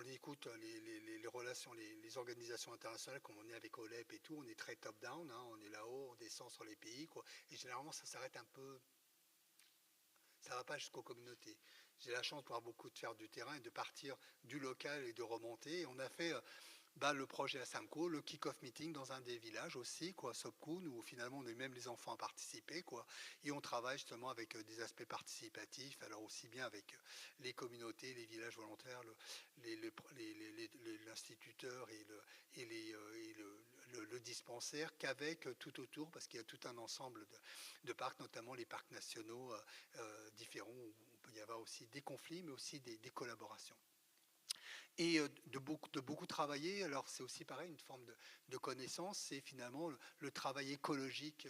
écoute les relations, les organisations internationales, comme on est avec OLEP et tout, on est très top-down, hein, on est là-haut, on descend sur les pays, quoi, et généralement ça s'arrête un peu, ça ne va pas jusqu'aux communautés. J'ai la chance de pouvoir beaucoup de faire du terrain et de partir du local et de remonter. Et on a fait le projet à Samco, le kick-off meeting dans un des villages aussi, quoi, Sopkoun, où finalement on a même les enfants à participer, quoi. Et on travaille justement avec des aspects participatifs, alors aussi bien avec les communautés, les villages volontaires, l'instituteur et le dispensaire, qu'avec tout autour, parce qu'il y a tout un ensemble de parcs, notamment les parcs nationaux différents, où on peut y avoir aussi des conflits, mais aussi des collaborations. Et de beaucoup travailler, alors c'est aussi pareil, une forme de connaissance, c'est finalement le travail écologique,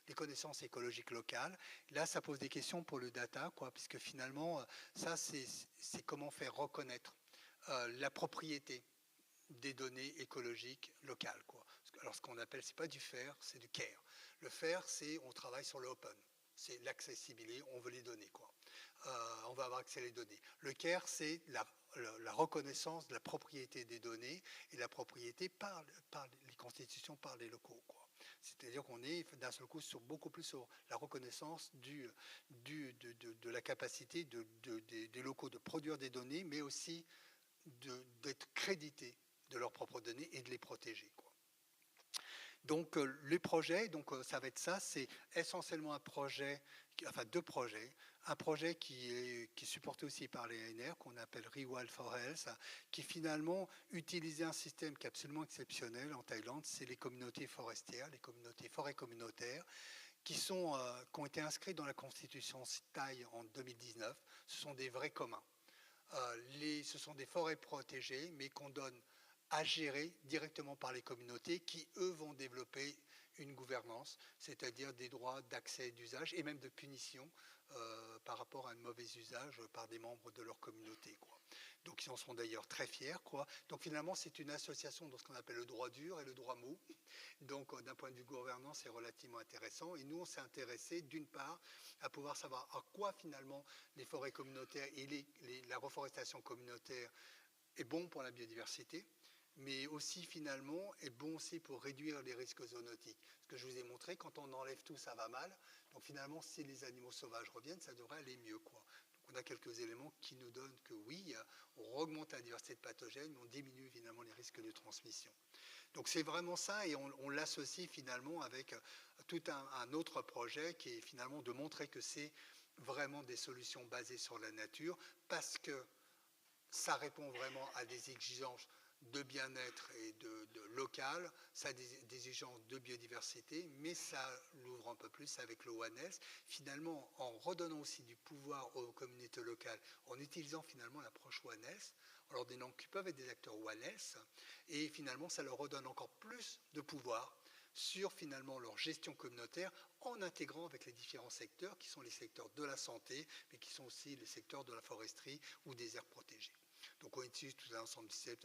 les connaissances écologiques locales. Là, ça pose des questions pour le data, quoi, puisque finalement, ça, c'est comment faire reconnaître la propriété des données écologiques locales, quoi. Alors, ce qu'on appelle, c'est pas du faire, c'est du care. Le faire, c'est on travaille sur l'open, c'est l'accessibilité, on veut les données, quoi. On va avoir accès à les données. Le care, c'est la reconnaissance de la propriété des données, et la propriété par les constitutions, par les locaux, quoi. C'est-à-dire qu'on est d'un seul coup beaucoup plus sur la reconnaissance de la capacité des locaux de produire des données, mais aussi d'être crédités de leurs propres données et de les protéger, quoi. Donc les projets, donc ça va être ça, c'est essentiellement un projet, enfin deux projets. Un projet qui est supporté aussi par les ANR, qu'on appelle Rewild for Health, qui finalement utilisait un système qui est absolument exceptionnel en Thaïlande, c'est les communautés forestières, les communautés forêts communautaires, qui ont été inscrits dans la constitution thaï en 2019. Ce sont des vrais communs. Ce sont des forêts protégées, mais qu'on donne à gérer directement par les communautés qui, eux, vont développer une gouvernance, c'est-à-dire des droits d'accès et d'usage, et même de punition par rapport à un mauvais usage par des membres de leur communauté, quoi. Donc ils en sont d'ailleurs très fiers, quoi. Donc finalement, c'est une association de ce qu'on appelle le droit dur et le droit mou. Donc d'un point de vue gouvernance, c'est relativement intéressant. Et nous, on s'est intéressé d'une part à pouvoir savoir à quoi finalement les forêts communautaires et la reforestation communautaire est bon pour la biodiversité, mais aussi finalement est bon aussi pour réduire les risques zoonotiques. Ce que je vous ai montré, quand on enlève tout, ça va mal. Donc finalement, si les animaux sauvages reviennent, ça devrait aller mieux, quoi. Donc on a quelques éléments qui nous donnent que oui, on augmente la diversité de pathogènes, mais on diminue finalement les risques de transmission. Donc c'est vraiment ça, et on l'associe finalement avec tout un autre projet qui est finalement de montrer que c'est vraiment des solutions basées sur la nature, parce que ça répond vraiment à des exigences de bien-être et de local, ça a des exigences de biodiversité, mais ça l'ouvre un peu plus avec le One Health, finalement en redonnant aussi du pouvoir aux communautés locales, en utilisant finalement l'approche One Health, en leur disant qu'ils peuvent être des acteurs One Health, et finalement ça leur redonne encore plus de pouvoir sur finalement leur gestion communautaire, en intégrant avec les différents secteurs qui sont les secteurs de la santé, mais qui sont aussi les secteurs de la foresterie ou des aires protégées. Donc on utilise tout un ensemble de systèmes.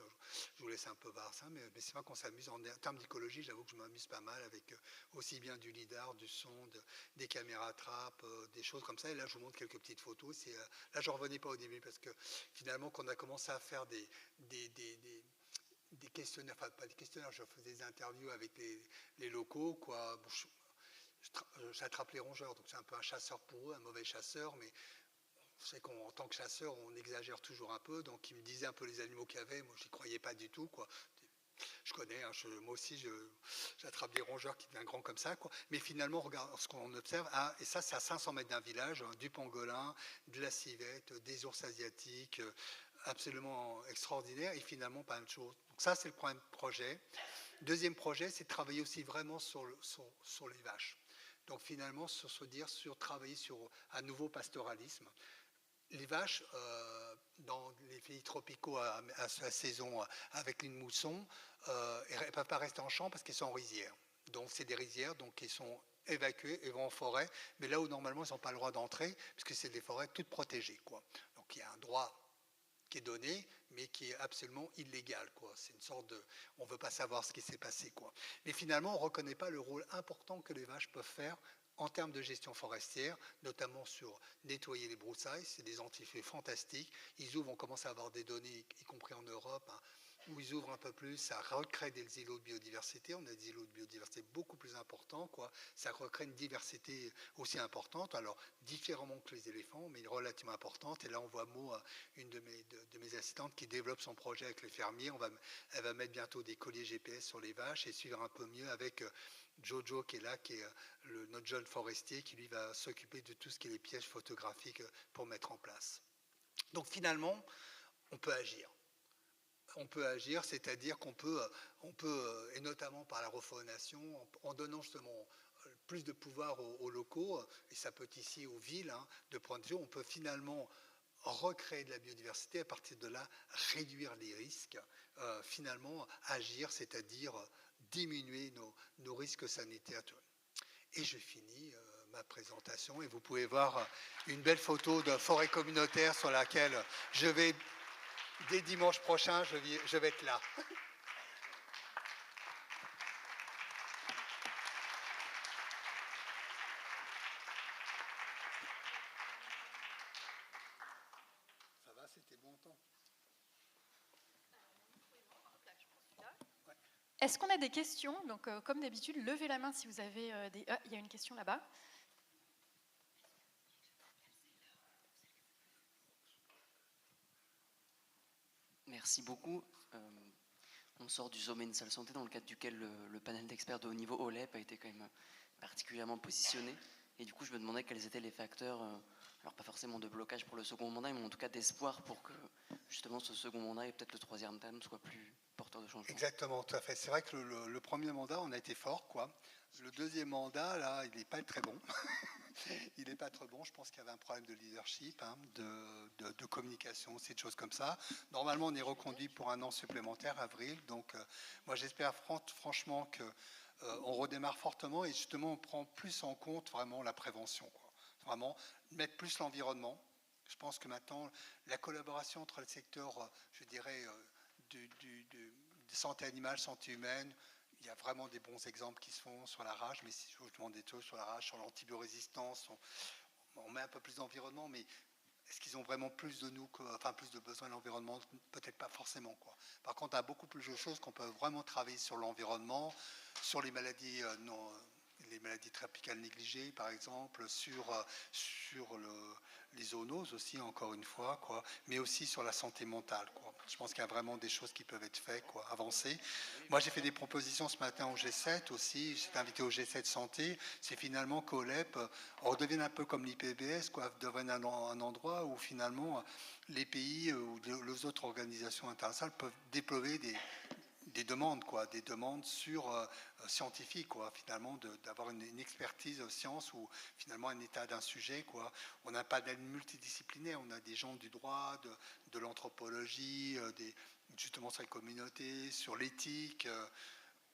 Je vous laisse un peu voir ça, mais c'est vrai qu'on s'amuse. En termes d'écologie, j'avoue que je m'amuse pas mal avec aussi bien du lidar, du son, des caméras trappes, des choses comme ça. Et là, je vous montre quelques petites photos. Là, je ne revenais pas au début parce que finalement, quand on a commencé à faire des questionnaires, enfin pas des questionnaires, je faisais des interviews avec les locaux, quoi. Bon, j'attrape les rongeurs, donc c'est un peu un chasseur pour eux, un mauvais chasseur, mais je sais qu'en tant que chasseur, on exagère toujours un peu, donc ils me disaient un peu les animaux qu'il y avait, moi je n'y croyais pas du tout, quoi. Je connais, hein, moi aussi j'attrape des rongeurs qui deviennent grands comme ça, quoi. Mais finalement, regarde ce qu'on observe, et ça c'est à 500 mètres d'un village, hein, du pangolin, de la civette, des ours asiatiques, absolument extraordinaire, et finalement pas une chose. Donc ça c'est le premier projet. Deuxième projet, c'est de travailler aussi vraiment sur les vaches. Donc finalement, sur travailler sur un nouveau pastoralisme. Les vaches, dans les pays tropicaux à la saison avec une mousson, elles ne peuvent pas rester en champ parce qu'elles sont en rizière. Donc c'est des rizières donc, qui sont évacuées et vont en forêt, mais là où normalement ils n'ont pas le droit d'entrer, puisque c'est des forêts toutes protégées, quoi. Donc il y a un droit qui est donné, mais qui est absolument illégal, quoi. C'est une sorte de... On ne veut pas savoir ce qui s'est passé, quoi. Mais finalement, on ne reconnaît pas le rôle important que les vaches peuvent faire en termes de gestion forestière, notamment sur nettoyer les broussailles. C'est des antifeux fantastiques. Ils ouvrent, on commence à avoir des données, y compris en Europe, hein, où ils ouvrent un peu plus, ça recrée des îlots de biodiversité. On a des îlots de biodiversité beaucoup plus importants, quoi. Ça recrée une diversité aussi importante, alors différemment que les éléphants, mais relativement importante. Et là, on voit une de mes assistantes qui développe son projet avec les fermiers. Elle va mettre bientôt des colliers GPS sur les vaches et suivre un peu mieux avec Jojo qui est là, qui est notre jeune forestier, qui lui va s'occuper de tout ce qui est les pièges photographiques pour mettre en place. Donc finalement, on peut agir. On peut agir, c'est-à-dire qu'on peut, et notamment par la refaunation, en donnant justement plus de pouvoir aux locaux, et ça peut être ici aux villes, hein, de point de vue, on peut finalement recréer de la biodiversité, à partir de là, réduire les risques, finalement agir, c'est-à-dire diminuer nos risques sanitaires. Et je finis ma présentation, et vous pouvez voir une belle photo de forêt communautaire sur laquelle je vais... Dès dimanche prochain, je vais être là. Ça va, c'était bon temps. Est-ce qu'on a des questions? Donc, comme d'habitude, levez la main si vous avez des... Ah, il y a une question là-bas. Merci beaucoup. On sort du sommet de Salle Santé dans le cadre duquel le panel d'experts de haut niveau OLEP a été quand même particulièrement positionné. Et du coup, je me demandais quels étaient les facteurs, alors pas forcément de blocage pour le second mandat, mais en tout cas d'espoir pour que justement ce second mandat et peut-être le troisième terme soient plus porteurs de changement. Exactement, tout à fait. C'est vrai que le premier mandat, on a été fort, quoi. Le deuxième mandat, là, il n'est pas très bon. Il n'est pas très bon. Je pense qu'il y avait un problème de leadership, hein, de communication, ces choses comme ça. Normalement, on est reconduit pour un an supplémentaire, avril. Donc, moi, j'espère franchement qu'on redémarre fortement et justement, on prend plus en compte vraiment la prévention, quoi. Vraiment, mettre plus l'environnement. Je pense que maintenant, la collaboration entre le secteur, je dirais, de santé animale, santé humaine, il y a vraiment des bons exemples qui se font sur la rage, mais si je vous demande des choses sur la rage, sur l'antibiorésistance, on met un peu plus d'environnement, mais est-ce qu'ils ont vraiment plus de nous, enfin plus de besoin de l'environnement? Peut-être pas forcément, quoi. Par contre, il y a beaucoup plus de choses qu'on peut vraiment travailler sur l'environnement, sur les maladies les maladies tropicales négligées, par exemple, sur les zoonoses aussi, encore une fois, quoi, mais aussi sur la santé mentale, quoi. Je pense qu'il y a vraiment des choses qui peuvent être faites, quoi, avancer. Moi, j'ai fait des propositions ce matin au G7 aussi. J'étais invité au G7 Santé. C'est finalement qu'OLEP redevienne un peu comme l'IPBS, quoi, devienne un endroit où finalement les pays ou les autres organisations internationales peuvent déployer des demandes, quoi, des demandes scientifiques, quoi, finalement, d'avoir une expertise aux sciences ou finalement un état d'un sujet, quoi. On n'a pas d'aide multidisciplinaire, on a des gens du droit, de l'anthropologie, justement sur les communautés, sur l'éthique,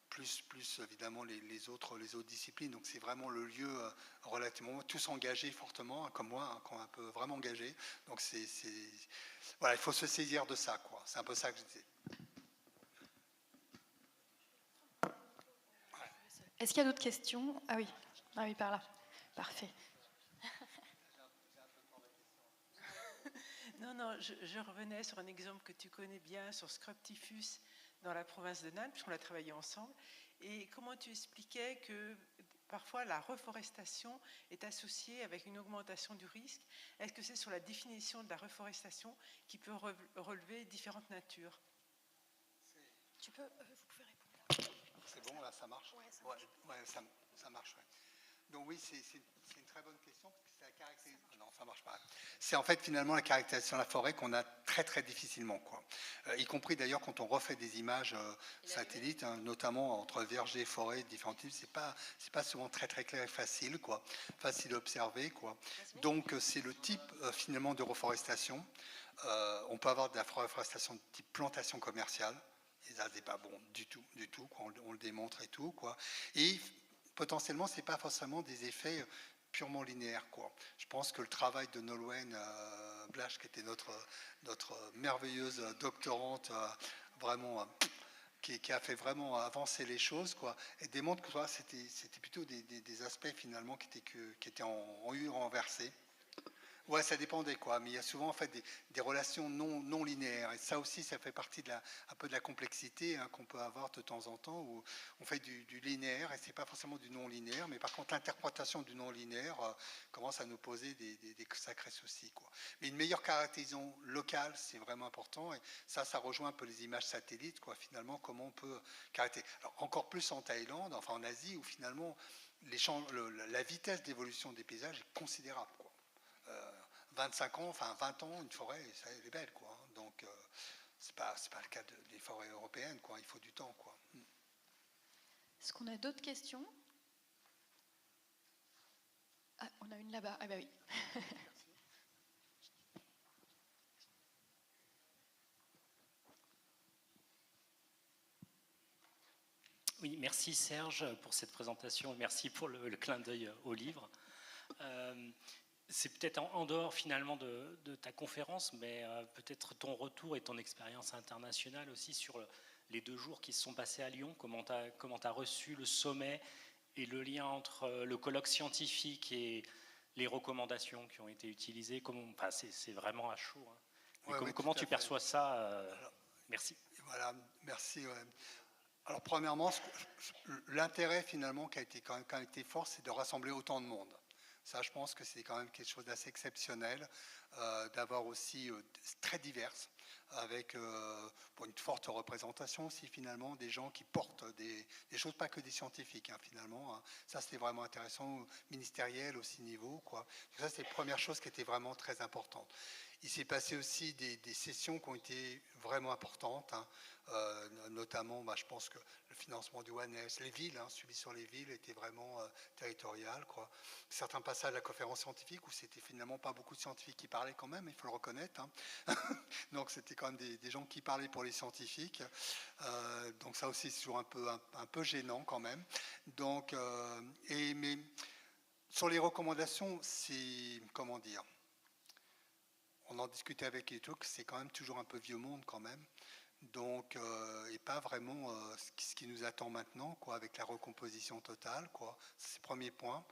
plus évidemment les autres disciplines. Donc c'est vraiment le lieu relativement tous engagés fortement, comme moi, hein, quand un peu vraiment engagés. Donc voilà, il faut se saisir de ça, quoi. C'est un peu ça que je disais. Est-ce qu'il y a d'autres questions? Ah oui, par là. Parfait. Non, je revenais sur un exemple que tu connais bien, sur Scrub typhus dans la province de Nantes, puisqu'on l'a travaillé ensemble. Et comment tu expliquais que parfois la reforestation est associée avec une augmentation du risque? Est-ce que c'est sur la définition de la reforestation qui peut relever différentes natures? Vous pouvez répondre. c'est bon, là, ça marche? Ouais, ça Ouais, ouais, ça marche, ouais. Donc oui, c'est une très bonne question, parce que c'est la caractérisation. Non, ça marche pas. C'est en fait finalement la caractérisation de la forêt qu'on a très très difficilement, quoi. Y compris d'ailleurs quand on refait des images satellites, hein, notamment entre vergers et forêts, différents types, c'est pas souvent très très clair et facile, quoi, facile à observer, quoi. Donc c'est le type finalement de reforestation. On peut avoir de la reforestation de type plantation commerciale. Et ça, c'est pas bon du tout, quoi. On le démontre et tout, quoi. Et potentiellement, c'est pas forcément des effets purement linéaires, quoi. Je pense que le travail de Nolwenn Blasch, qui était notre merveilleuse doctorante, vraiment, qui a fait vraiment avancer les choses, quoi, et démontre que c'était plutôt des aspects finalement qui étaient en U renversé. Ouais, ça dépendait, quoi. Mais il y a souvent en fait des relations non linéaires. Et ça aussi, ça fait partie un peu de la complexité, hein, qu'on peut avoir de temps en temps, où on fait du linéaire et c'est pas forcément du non linéaire. Mais par contre, l'interprétation du non linéaire commence à nous poser des sacrés soucis, quoi. Mais une meilleure caractérisation locale, c'est vraiment important. Et ça rejoint un peu les images satellites, quoi. Finalement, comment on peut caractériser. Alors, encore plus en Thaïlande, enfin en Asie, où finalement la vitesse d'évolution des paysages est considérable, quoi. 25 ans, enfin 20 ans, une forêt, ça, elle est belle, quoi. Donc, c'est pas le cas des forêts européennes, quoi. Il faut du temps, quoi. Est-ce qu'on a d'autres questions? Ah, on a une là-bas. Ah bah oui. Oui, merci Serge pour cette présentation et merci pour le clin d'œil au livre. C'est peut-être en dehors finalement de ta conférence, mais peut-être ton retour et ton expérience internationale aussi sur les 2 jours qui se sont passés à Lyon, comment tu as reçu le sommet et le lien entre le colloque scientifique et les recommandations qui ont été utilisées. Enfin, c'est vraiment à chaud, hein. Ouais, Comment tu perçois ça? Merci. Voilà, merci. Ouais. Alors, premièrement, l'intérêt finalement qui a été fort, c'est de rassembler autant de monde. Ça, je pense que c'est quand même quelque chose d'assez exceptionnel, d'avoir aussi très diverses, avec une forte représentation aussi finalement des gens qui portent des choses, pas que des scientifiques, hein, finalement. Hein. Ça, c'était vraiment intéressant, ministériel aussi niveau, quoi. Donc ça, c'est la première chose qui était vraiment très importante. Il s'est passé aussi des sessions qui ont été vraiment importantes, hein, notamment, je pense que le financement du One Health, les villes, hein, suivi sur les villes, était vraiment territorial, quoi. Certains passages de la conférence scientifique où c'était finalement pas beaucoup de scientifiques qui parlaient quand même, il faut le reconnaître. Hein. Donc c'était quand même des gens qui parlaient pour les scientifiques. Donc ça aussi c'est toujours un peu gênant quand même. Donc, mais sur les recommandations, c'est, comment dire, on en discutait avec les trucs, c'est quand même toujours un peu vieux monde quand même. Donc, et pas vraiment ce qui nous attend maintenant, quoi, avec la recomposition totale, quoi. C'est le premier point.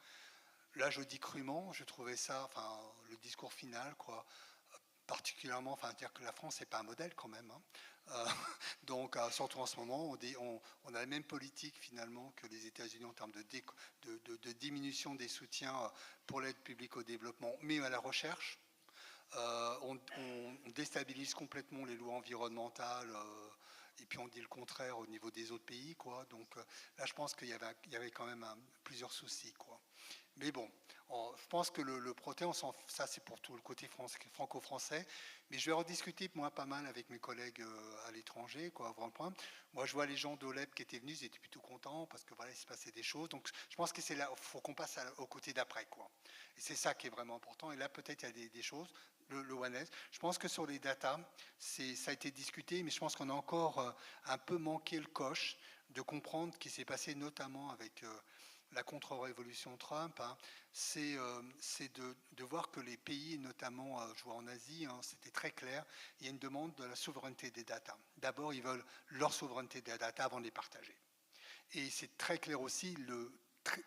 Là, je dis crûment, je trouvais ça, enfin, le discours final, quoi, particulièrement, enfin, dire que la France n'est pas un modèle quand même. Hein. Donc, surtout en ce moment, on a la même politique finalement que les États-Unis en termes de diminution des soutiens pour l'aide publique au développement, mais à la recherche. On déstabilise complètement les lois environnementales et puis on dit le contraire au niveau des autres pays, quoi. Donc là, je pense qu'il y avait quand même plusieurs soucis, quoi. Mais bon, je pense que le protéon, ça c'est pour tout le côté franco-français, mais je vais en discuter moi pas mal avec mes collègues à l'étranger, quoi, avant le point. Moi, je vois les gens d'OLEP qui étaient venus, ils étaient plutôt contents parce que voilà, il se passait des choses. Donc, je pense que c'est là, faut qu'on passe au côté d'après, quoi. Et c'est ça qui est vraiment important. Et là, peut-être il y a des choses. Le One Health. Je pense que sur les datas, ça a été discuté, mais je pense qu'on a encore un peu manqué le coche de comprendre ce qui s'est passé, notamment avec la contre-révolution Trump, hein. C'est de voir que les pays, notamment, je vois en Asie, hein, c'était très clair, il y a une demande de la souveraineté des datas. D'abord, ils veulent leur souveraineté des datas avant de les partager. Et c'est très clair aussi,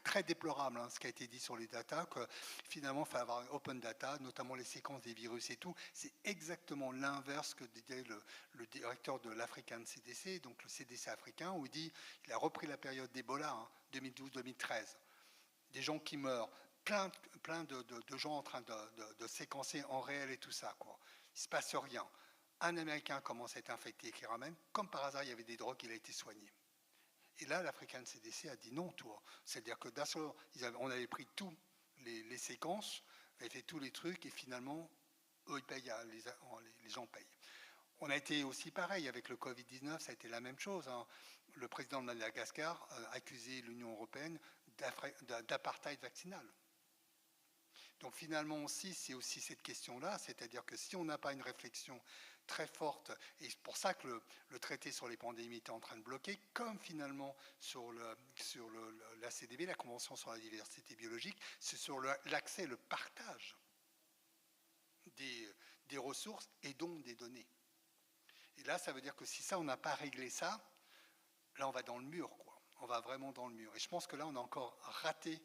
très déplorable, hein, ce qui a été dit sur les datas, que finalement, il faut avoir un open data, notamment les séquences des virus et tout. C'est exactement l'inverse que disait le directeur de l'African CDC, donc le CDC africain, où il a repris la période d'Ebola, hein, 2012-2013. Des gens qui meurent, plein de gens en train de séquencer en réel et tout ça, quoi. Il ne se passe rien. Un Américain commence à être infecté et qui ramène. Comme par hasard, il y avait des drogues, il a été soigné. Et là, l'African CDC a dit non, toi. C'est-à-dire que on avait pris tous les séquences, on avait fait tous les trucs, et finalement, eux, ils payent, les gens payent. On a été aussi pareil avec le Covid-19, ça a été la même chose. Hein. Le président de Madagascar a accusé l'Union européenne d'apartheid vaccinal. Donc finalement aussi, c'est aussi cette question-là, c'est-à-dire que si on n'a pas une réflexion très forte, et c'est pour ça que le traité sur les pandémies est en train de bloquer, comme finalement sur la CDB, la Convention sur la diversité biologique, c'est sur l'accès, le partage des ressources et donc des données. Et là, ça veut dire que si ça, on n'a pas réglé ça, là, on va dans le mur, quoi. On va vraiment dans le mur. Et je pense que là, on a encore raté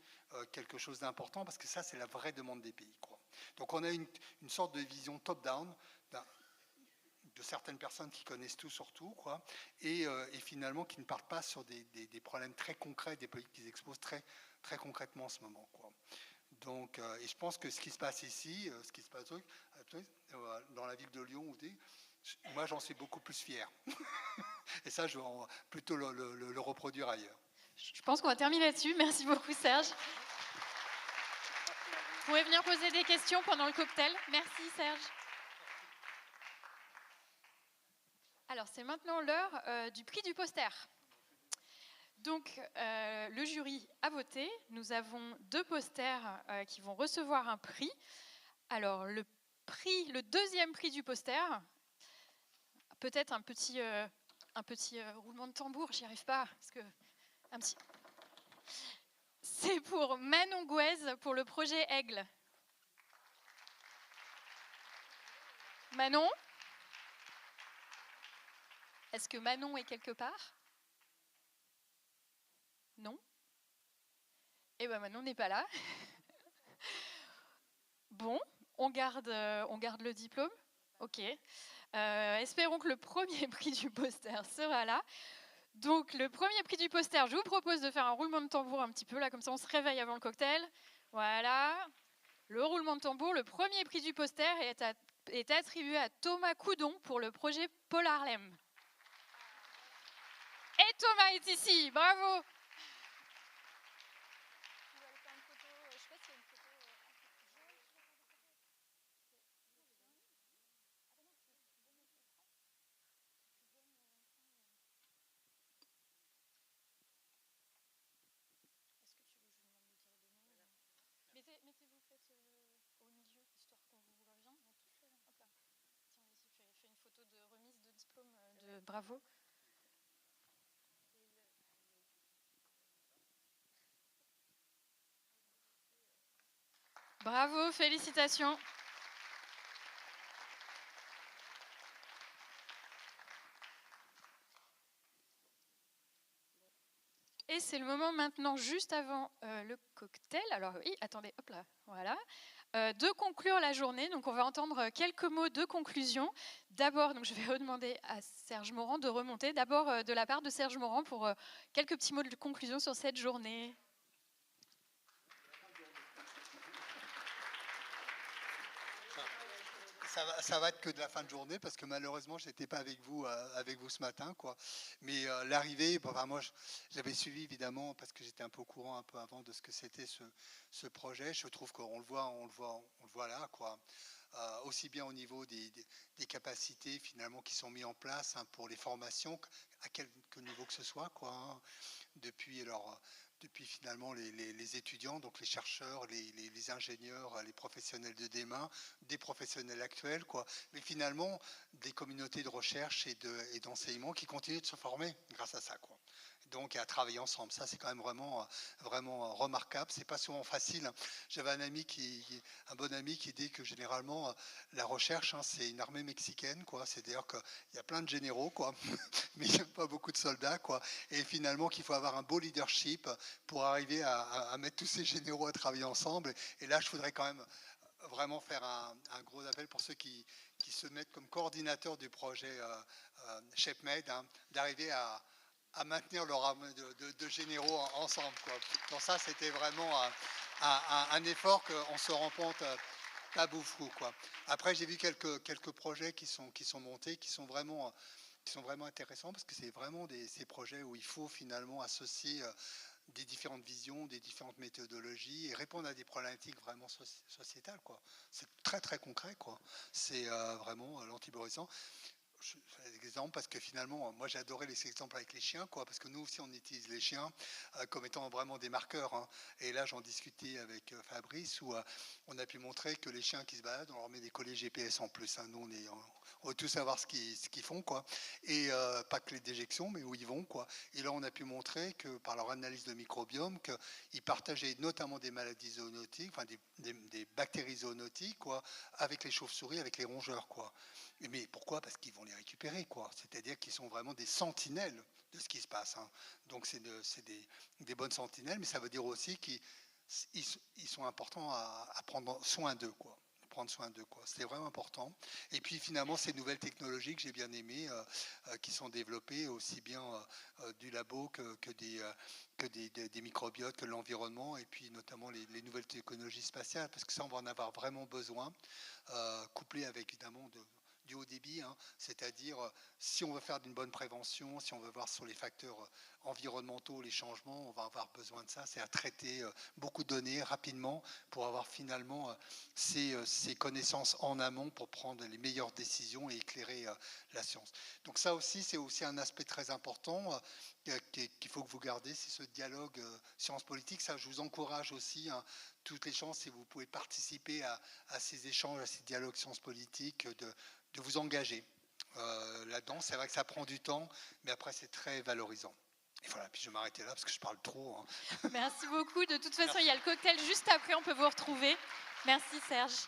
quelque chose d'important parce que ça, c'est la vraie demande des pays, quoi. Donc, on a une sorte de vision top-down de certaines personnes qui connaissent tout sur tout, quoi, et finalement qui ne partent pas sur des problèmes très concrets, des pays qu'ils exposent très, très concrètement en ce moment, quoi. Donc, et je pense que ce qui se passe ici, ce qui se passe dans la ville de Lyon, moi, j'en suis beaucoup plus fier. Et ça, je vais plutôt le reproduire ailleurs. Je pense qu'on va terminer là-dessus. Merci beaucoup, Serge. Vous pouvez venir poser des questions pendant le cocktail. Merci, Serge. Alors, c'est maintenant l'heure du prix du poster. Donc, le jury a voté. Nous avons 2 posters qui vont recevoir un prix. Alors, le deuxième prix du poster, peut-être un petit roulement de tambour, j'y arrive pas. C'est pour Manon Gouez pour le projet Aigle. Manon ? Est-ce que Manon est quelque part ? Non ? Eh bien, Manon n'est pas là. Bon, on garde le diplôme. Ok. Espérons que le premier prix du poster sera là. Donc, le premier prix du poster, je vous propose de faire un roulement de tambour un petit peu, là, comme ça on se réveille avant le cocktail. Voilà. Le roulement de tambour, le premier prix du poster est attribué à Thomas Coudon pour le projet Paul Harlem. Et Thomas est ici, bravo. Mettez-vous peut-être au milieu, histoire qu'on vous revienne. Hop là. Tiens, ici, fais une photo de remise de diplôme de bravo. Bravo, félicitations. Et c'est le moment maintenant, juste avant le cocktail. Alors oui, attendez, hop là, voilà. De conclure la journée. Donc on va entendre quelques mots de conclusion. D'abord, donc je vais redemander à Serge Morand de remonter. D'abord de la part de Serge Morand pour quelques petits mots de conclusion sur cette journée. Ça va être que de la fin de journée parce que malheureusement je n'étais pas avec vous ce matin, quoi. Mais l'arrivée, moi j'avais suivi évidemment parce que j'étais un peu au courant un peu avant de ce que c'était ce projet. Je trouve qu'on le voit là, quoi. Aussi bien au niveau des capacités finalement qui sont mises en place, hein, pour les formations à quelque niveau que ce soit, quoi, hein. Depuis finalement les étudiants, donc les chercheurs, les ingénieurs, les professionnels de demain, des professionnels actuels, quoi. Mais finalement, des communautés de recherche et d'enseignement qui continuent de se former grâce à ça, quoi. Donc à travailler ensemble, ça c'est quand même vraiment remarquable. C'est pas souvent facile. J'avais un bon ami qui dit que généralement la recherche, hein, c'est une armée mexicaine, quoi. C'est-à-dire qu'il y a plein de généraux, quoi, mais il n'y a pas beaucoup de soldats, quoi. Et finalement qu'il faut avoir un beau leadership pour arriver à mettre tous ces généraux à travailler ensemble. Et là, je voudrais quand même vraiment faire un gros appel pour ceux qui se mettent comme coordinateurs du projet ShapeMade, hein, d'arriver à maintenir leur arme de généraux ensemble, quoi. Donc ça, c'était vraiment un effort qu'on se rend compte pas beaucoup, quoi. Après, j'ai vu quelques projets qui sont montés, qui sont vraiment qui sont vraiment intéressants parce que c'est vraiment ces projets où il faut finalement associer des différentes visions, des différentes méthodologies et répondre à des problématiques vraiment sociétales, quoi. C'est très très concret, quoi. C'est vraiment l'antiborisant. Je fais des exemples parce que finalement, moi j'ai adoré les exemples avec les chiens, quoi, parce que nous aussi on utilise les chiens comme étant vraiment des marqueurs, hein. Et là j'en discutais avec Fabrice où on a pu montrer que les chiens qui se baladent, on leur met des collets GPS en plus, hein. Nous on veut tous savoir ce qu'ils font, quoi. Et pas que les déjections, mais où ils vont, quoi. Et là on a pu montrer que par leur analyse de microbiome, qu'ils partageaient notamment des maladies zoonotiques, enfin des bactéries zoonotiques, quoi, avec les chauves-souris, avec les rongeurs, quoi. Mais pourquoi? Parce qu'ils vont les récupérer, quoi. C'est-à-dire qu'ils sont vraiment des sentinelles de ce qui se passe, hein. Donc c'est des bonnes sentinelles, mais ça veut dire aussi qu'ils sont importants à prendre soin d'eux, quoi. Prendre soin d'eux, quoi. C'est vraiment important. Et puis finalement, ces nouvelles technologies que j'ai bien aimées, qui sont développées aussi bien du labo que des microbiotes, que l'environnement, et puis notamment les nouvelles technologies spatiales, parce que ça, on va en avoir vraiment besoin, couplé avec évidemment du haut débit, hein, c'est-à-dire si on veut faire d'une bonne prévention, si on veut voir sur les facteurs environnementaux, les changements, on va avoir besoin de ça, c'est à traiter beaucoup de données rapidement pour avoir finalement ces connaissances en amont pour prendre les meilleures décisions et éclairer la science. Donc ça aussi, c'est aussi un aspect très important qu'il faut que vous gardez, c'est ce dialogue science-politique. Ça, je vous encourage aussi, hein, toutes les chances, si vous pouvez participer à ces échanges, à ces dialogues science-politiques, de vous engager là-dedans. C'est vrai que ça prend du temps, mais après c'est très valorisant. Et voilà, puis je vais m'arrêter là parce que je parle trop, hein. Merci beaucoup. De toute façon, il y a le cocktail juste après, on peut vous retrouver. Merci Serge.